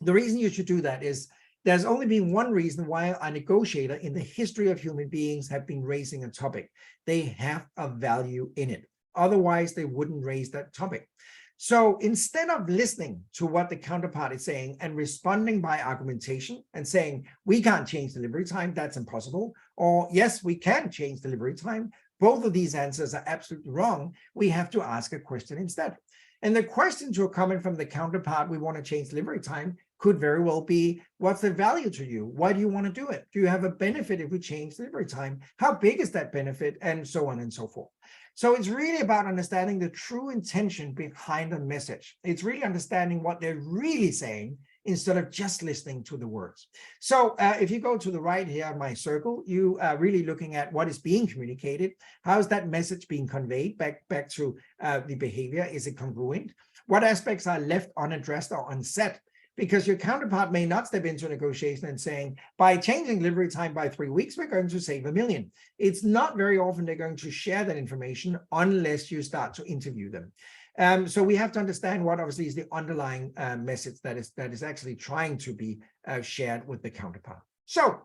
[SPEAKER 1] The reason you should do that is there's only been one reason why a negotiator in the history of human beings have been raising a topic. They have a value in it. Otherwise, they wouldn't raise that topic. So instead of listening to what the counterpart is saying and responding by argumentation and saying, we can't change delivery time, that's impossible, or yes, we can change delivery time, both of these answers are absolutely wrong. We have to ask a question instead. And the questions are coming from the counterpart, we want to change delivery time, could very well be, what's the value to you? Why do you want to do it? Do you have a benefit if we change delivery time? How big is that benefit? And so on and so forth. So it's really about understanding the true intention behind the message. It's really understanding what they're really saying instead of just listening to the words. So if you go to the right here on my circle, you are really looking at what is being communicated. How is that message being conveyed back to the behavior? Is it congruent? What aspects are left unaddressed or unsaid? Because your counterpart may not step into a negotiation and saying, by changing delivery time by 3 weeks, we're going to save $1 million. It's not very often they're going to share that information unless you start to interview them. So we have to understand what obviously is the underlying message that is actually trying to be shared with the counterpart. So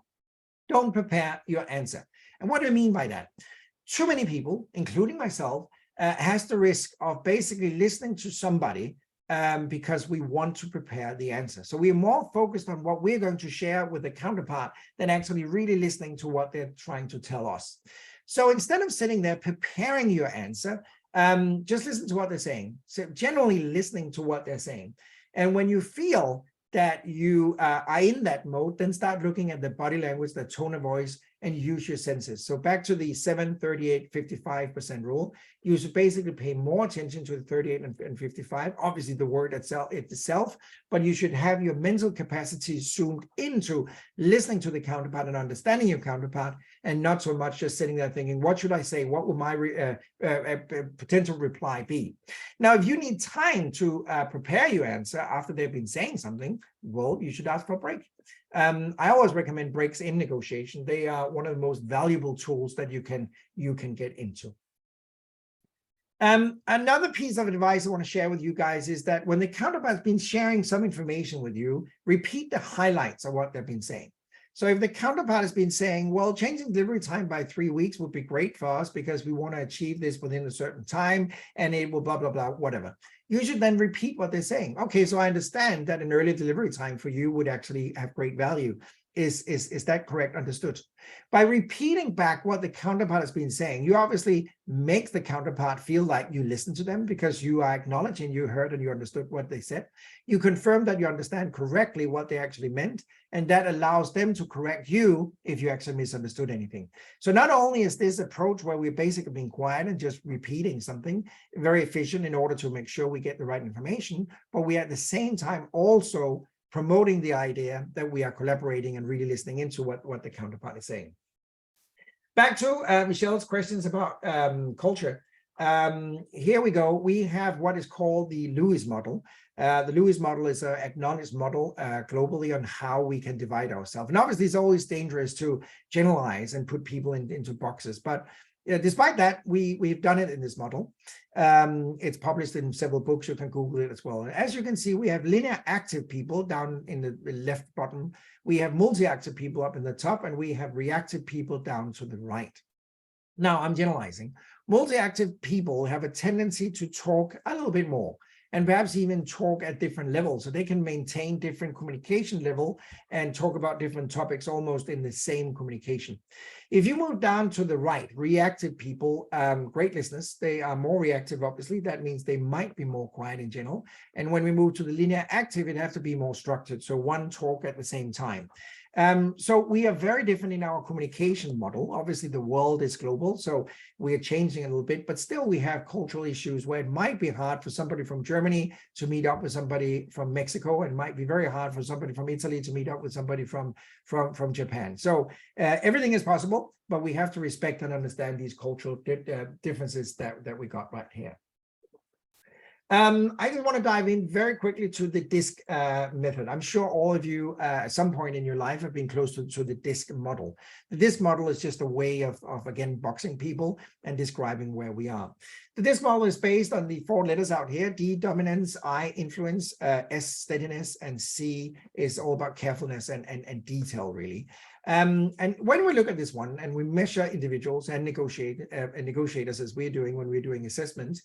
[SPEAKER 1] don't prepare your answer. And what do I mean by that? Too many people, including myself, has the risk of basically listening to somebody because we want to prepare the answer. So we're more focused on what we're going to share with the counterpart than actually really listening to what they're trying to tell us. So instead of sitting there preparing your answer, just listen to what they're saying. So generally listening to what they're saying. And when you feel that you are in that mode, then start looking at the body language, the tone of voice, and use your senses. So back to the 7, 38, 55% rule, you should basically pay more attention to the 38 and 55, obviously the word itself, but you should have your mental capacity zoomed into listening to the counterpart and understanding your counterpart, and not so much just sitting there thinking, what should I say? What will my potential reply be? Now, if you need time to prepare your answer after they've been saying something, well, you should ask for a break. I always recommend breaks in negotiation. They are one of the most valuable tools that you can get into. Another piece of advice I want to share with you guys is that when the counterpart has been sharing some information with you, repeat the highlights of what they've been saying. So if the counterpart has been saying, well, changing delivery time by 3 weeks would be great for us because we want to achieve this within a certain time and it will blah, blah, blah, whatever. You should then repeat what they're saying. Okay, so I understand that an early delivery time for you would actually have great value. Is that correct? Understood? By repeating back what the counterpart has been saying, you obviously make the counterpart feel like you listen to them because you are acknowledging you heard and you understood what they said. You confirm that you understand correctly what they actually meant, and that allows them to correct you if you actually misunderstood anything. So not only is this approach where we're basically being quiet and just repeating something very efficient in order to make sure we get the right information, but we at the same time also promoting the idea that we are collaborating and really listening into what the counterpart is saying. Back to Michelle's questions about culture. Here we go. We have what is called the Lewis model. The Lewis model is an acknowledged model globally on how we can divide ourselves. And obviously, it's always dangerous to generalize and put people into boxes. But despite that, we've done it in this model. It's published in several books. You can Google it as well. And as you can see, we have linear active people down in the left bottom. We have multi-active people up in the top, and we have reactive people down to the right. Now, I'm generalizing. Multi-active people have a tendency to talk a little bit more, and perhaps even talk at different levels. So they can maintain different communication level and talk about different topics almost in the same communication. If you move down to the right, reactive people, great listeners, they are more reactive, obviously. That means they might be more quiet in general. And when we move to the linear active, it has to be more structured. So one talk at the same time. So we are very different in our communication model. Obviously, the world is global, so we are changing a little bit, but still we have cultural issues where it might be hard for somebody from Germany to meet up with somebody from Mexico, and might be very hard for somebody from Italy to meet up with somebody from Japan. So everything is possible, but we have to respect and understand these cultural differences that we got right here. I just want to dive in very quickly to the DISC method. I'm sure all of you at some point in your life have been close to the DISC model. The DISC model is just a way of again, boxing people and describing where we are. The DISC model is based on the 4 letters out here: D, dominance; I, influence; S, steadiness; and C is all about carefulness and detail, really. And when we look at this one and we measure individuals and negotiators, as we're doing when we're doing assessments,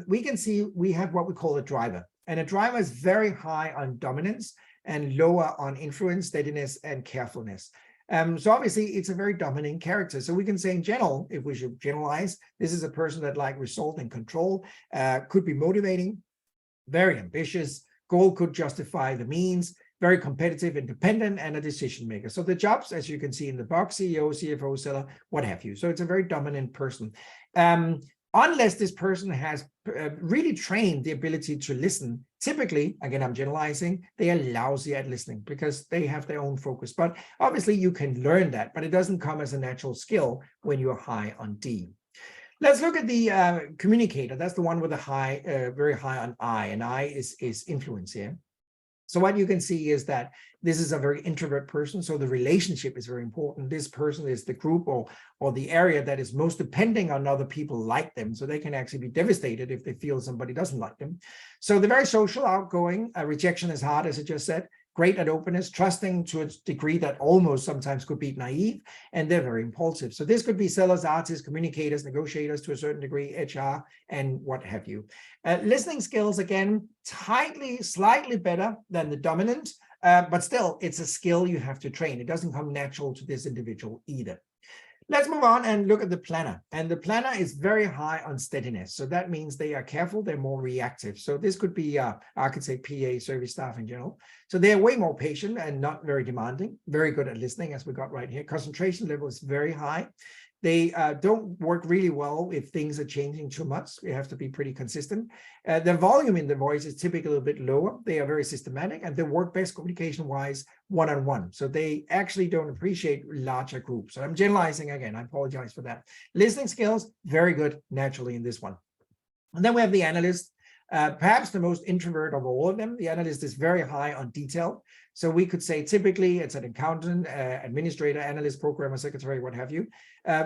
[SPEAKER 1] we can see we have what we call a driver. And a driver is very high on dominance and lower on influence, steadiness, and carefulness. So obviously, it's a very dominant character. So we can say in general, if we should generalize, this is a person that like result and control, could be motivating, very ambitious, goal could justify the means, very competitive, independent, and a decision maker. So the jobs, as you can see in the box, CEO, CFO, seller, what have you. So it's a very dominant person. Unless this person has really trained the ability to listen, typically, again, I'm generalizing, they are lousy at listening because they have their own focus. But obviously you can learn that, but it doesn't come as a natural skill when you're high on D. Let's look at the communicator. That's the one with a high, very high on I, and I is influence here. So what you can see is that this is a very introvert person. So the relationship is very important. This person is the group or the area that is most depending on other people like them. So they can actually be devastated if they feel somebody doesn't like them. So they're very social, outgoing. Rejection is hard, as I just said. Great at openness, trusting to a degree that almost sometimes could be naive, and they're very impulsive. So this could be sellers, artists, communicators, negotiators to a certain degree, HR, and what have you. Listening skills, again, slightly better than the dominant, but still, it's a skill you have to train. It doesn't come natural to this individual either. Let's move on and look at the planner. And the planner is very high on steadiness. So that means they are careful, they're more reactive. So this could be, I could say PA, service staff in general. So they're way more patient and not very demanding, very good at listening, as we got right here. Concentration level is very high. They don't work really well if things are changing too much. You have to be pretty consistent. The volume in the voice is typically a little bit lower. They are very systematic, and they work best communication-wise one-on-one. So they actually don't appreciate larger groups. So I'm generalizing again. I apologize for that. Listening skills, very good naturally in this one. And then we have the analyst. Perhaps the most introvert of all of them. The analyst is very high on detail. So we could say typically it's an accountant, administrator, analyst, programmer, secretary, what have you.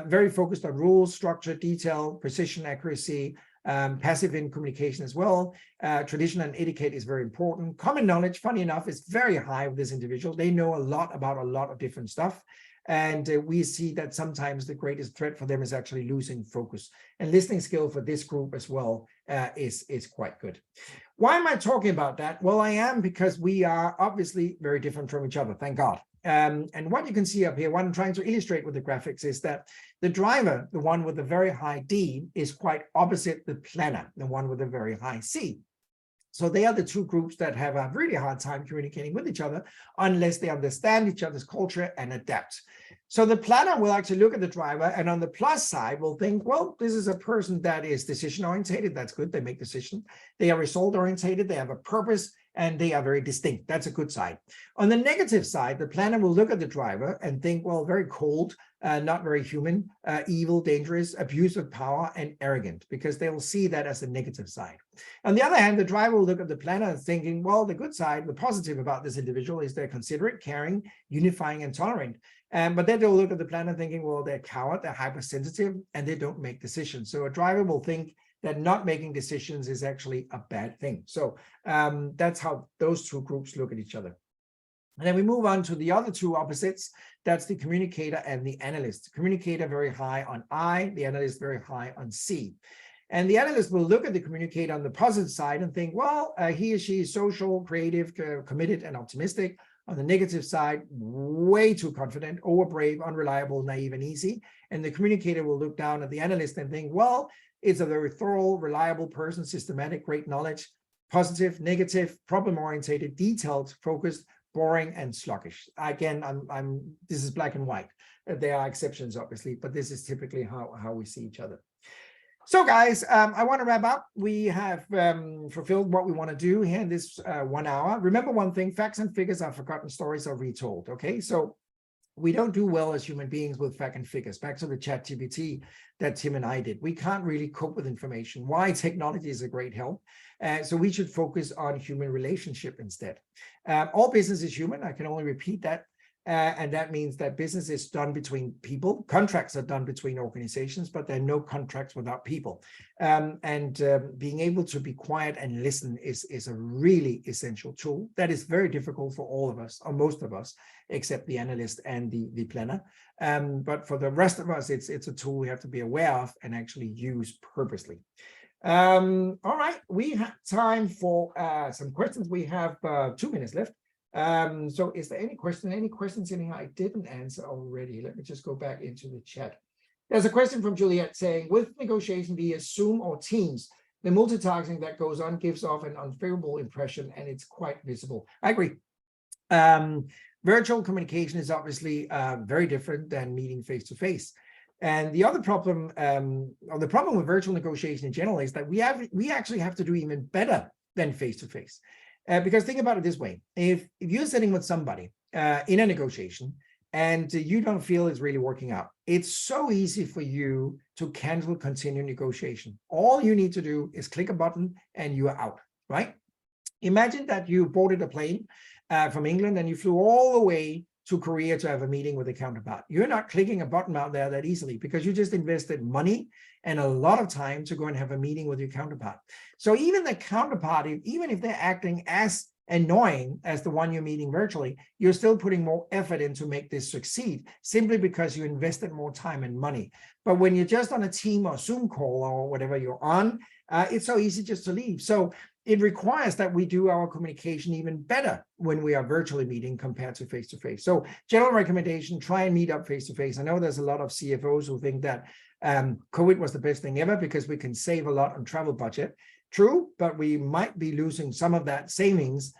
[SPEAKER 1] Very focused on rules, structure, detail, precision, accuracy, passive in communication as well. Tradition and etiquette is very important. Common knowledge, funny enough, is very high with this individual. They know a lot about a lot of different stuff. And we see that sometimes the greatest threat for them is actually losing focus. And listening skill for this group as well is quite good. Why am I talking about that? Well, I am because we are obviously very different from each other, thank God. And what you can see up here, what I'm trying to illustrate with the graphics is that the driver, the one with the very high D, is quite opposite the planner, the one with a very high C. So they are the two groups that have a really hard time communicating with each other unless they understand each other's culture and adapt. So the planner will actually look at the driver, and on the plus side will think, well, this is a person that is decision oriented. That's good. They make decisions. They are result oriented. They have a purpose, and they are very distinct. That's a good side. On the negative side, the planner will look at the driver and think, well, very cold, not very human, evil, dangerous, abuse of power, and arrogant, because they will see that as a negative side. On the other hand, the driver will look at the planner thinking, well, the good side, the positive about this individual is they're considerate, caring, unifying, and tolerant. But then they'll look at the planner thinking, well, they're coward, they're hypersensitive, and they don't make decisions. So a driver will think that not making decisions is actually a bad thing. So that's how those two groups look at each other. And then we move on to the other two opposites. That's the communicator and the analyst. The communicator very high on I, the analyst very high on C. And the analyst will look at the communicator on the positive side and think, well, he or she is social, creative, committed, and optimistic. On the negative side, way too confident, overbrave, unreliable, naive, and easy. And the communicator will look down at the analyst and think, well, it's a very thorough, reliable person, systematic, great knowledge, positive, negative, problem-oriented, detailed, focused, boring, and sluggish. Again, this is black and white. There are exceptions, obviously, but this is typically how we see each other. So guys, I want to wrap up. We have fulfilled what we want to do here in this 1 hour. Remember one thing, facts and figures are forgotten, stories are retold, okay? So we don't do well as human beings with fact and figures. Back to the ChatGPT that Tim and I did. We can't really cope with information. Why technology is a great help. So we should focus on human relationship instead. All business is human. I can only repeat that. And that means that business is done between people. Contracts are done between organizations, but there are no contracts without people. Being able to be quiet and listen is a really essential tool that is very difficult for all of us, or most of us, except the analyst and the planner. But for the rest of us, it's a tool we have to be aware of and actually use purposely. All right, we have time for some questions. We have 2 minutes left. So is there any questions in here I didn't answer already? Let me just go back into the chat. There's a question from Juliet saying, with negotiation via Zoom or Teams, the multitasking that goes on gives off an unfavorable impression and it's quite visible. I agree. Virtual communication is obviously very different than meeting face-to-face. And the other problem, or the problem with virtual negotiation in general, is that we actually have to do even better than face-to-face. Because think about it this way, if you're sitting with somebody in a negotiation and you don't feel it's really working out, it's so easy for you to cancel continue negotiation. All you need to do is click a button and you are out, right? Imagine that you boarded a plane from England and you flew all the way to Korea to have a meeting with a counterpart. You're not clicking a button out there that easily because you just invested money and a lot of time to go and have a meeting with your counterpart. So even the counterpart, even if they're acting as annoying as the one you're meeting virtually, you're still putting more effort in to make this succeed simply because you invested more time and money. But when you're just on a team or Zoom call or whatever you're on, it's so easy just to leave. So it requires that we do our communication even better when we are virtually meeting compared to face-to-face. So general recommendation, try and meet up face-to-face. I know there's a lot of CFOs who think that COVID was the best thing ever because we can save a lot on travel budget. True, but we might be losing some of that savings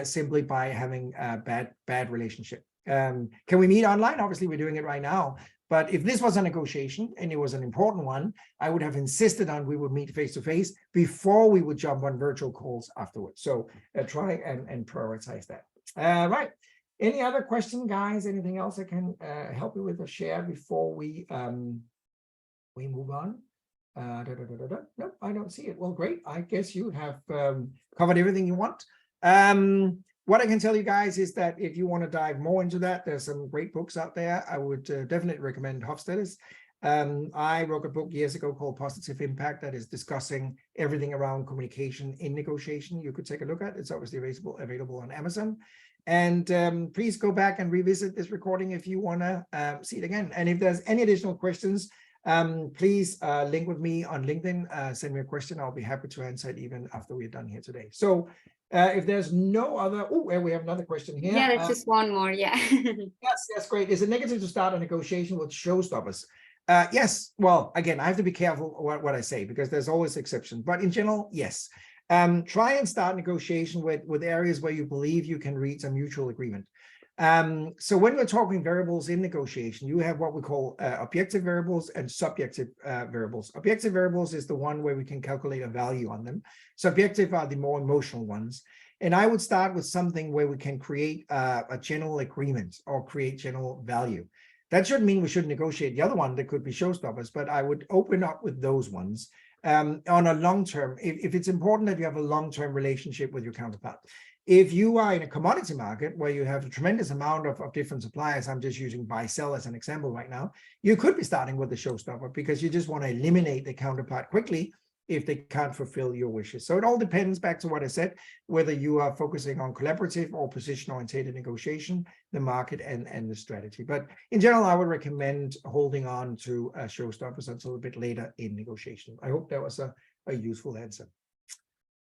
[SPEAKER 1] simply by having a bad relationship. Can we meet online? Obviously, we're doing it right now. But if this was a negotiation and it was an important one, I would have insisted on we would meet face-to-face before we would jump on virtual calls afterwards. So try and prioritize that. Right. Any other question, guys? Anything else I can help you with or share before we move on? Nope, I don't see it. Well, great. I guess you have covered everything you want. What I can tell you guys is that if you want to dive more into that, there's some great books out there. I would definitely recommend Hofstadter's. I wrote a book years ago called Positive Impact that is discussing everything around communication in negotiation. You could take a look at it. It's obviously available on Amazon. And please go back and revisit this recording if you want to see it again. And if there's any additional questions, please link with me on LinkedIn, send me a question. I'll be happy to answer it even after we're done here today. So if there's no other, we have another question here.
[SPEAKER 2] Yeah, there's just one more, yeah.
[SPEAKER 1] Yes, that's great. Is it negative to start a negotiation with showstoppers? Yes, well, again, I have to be careful what I say because there's always exceptions, but in general, yes. Try and start negotiation with areas where you believe you can reach a mutual agreement. So when we're talking variables in negotiation, you have what we call objective variables and subjective variables. Objective variables is the one where we can calculate a value on them. Subjective are the more emotional ones. And I would start with something where we can create a general agreement or create general value. That shouldn't mean we should negotiate the other one. That could be showstoppers, but I would open up with those ones on a long term. If it's important that you have a long-term relationship with your counterpart. If you are in a commodity market where you have a tremendous amount of different suppliers, I'm just using buy sell as an example right now, you could be starting with the showstopper because you just want to eliminate the counterpart quickly if they can't fulfill your wishes. So it all depends, back to what I said, whether you are focusing on collaborative or position-oriented negotiation, the market and the strategy. But in general, I would recommend holding on to showstoppers until a bit later in negotiation. I hope that was a useful answer.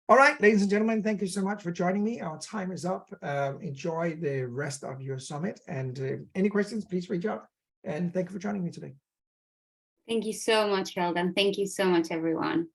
[SPEAKER 1] All right, ladies and gentlemen, thank you so much for joining me. Our time is up. Enjoy the rest of your summit, and any questions, please reach out. And thank you for joining me today.
[SPEAKER 2] Thank you so much, Keld, and thank you so much, everyone.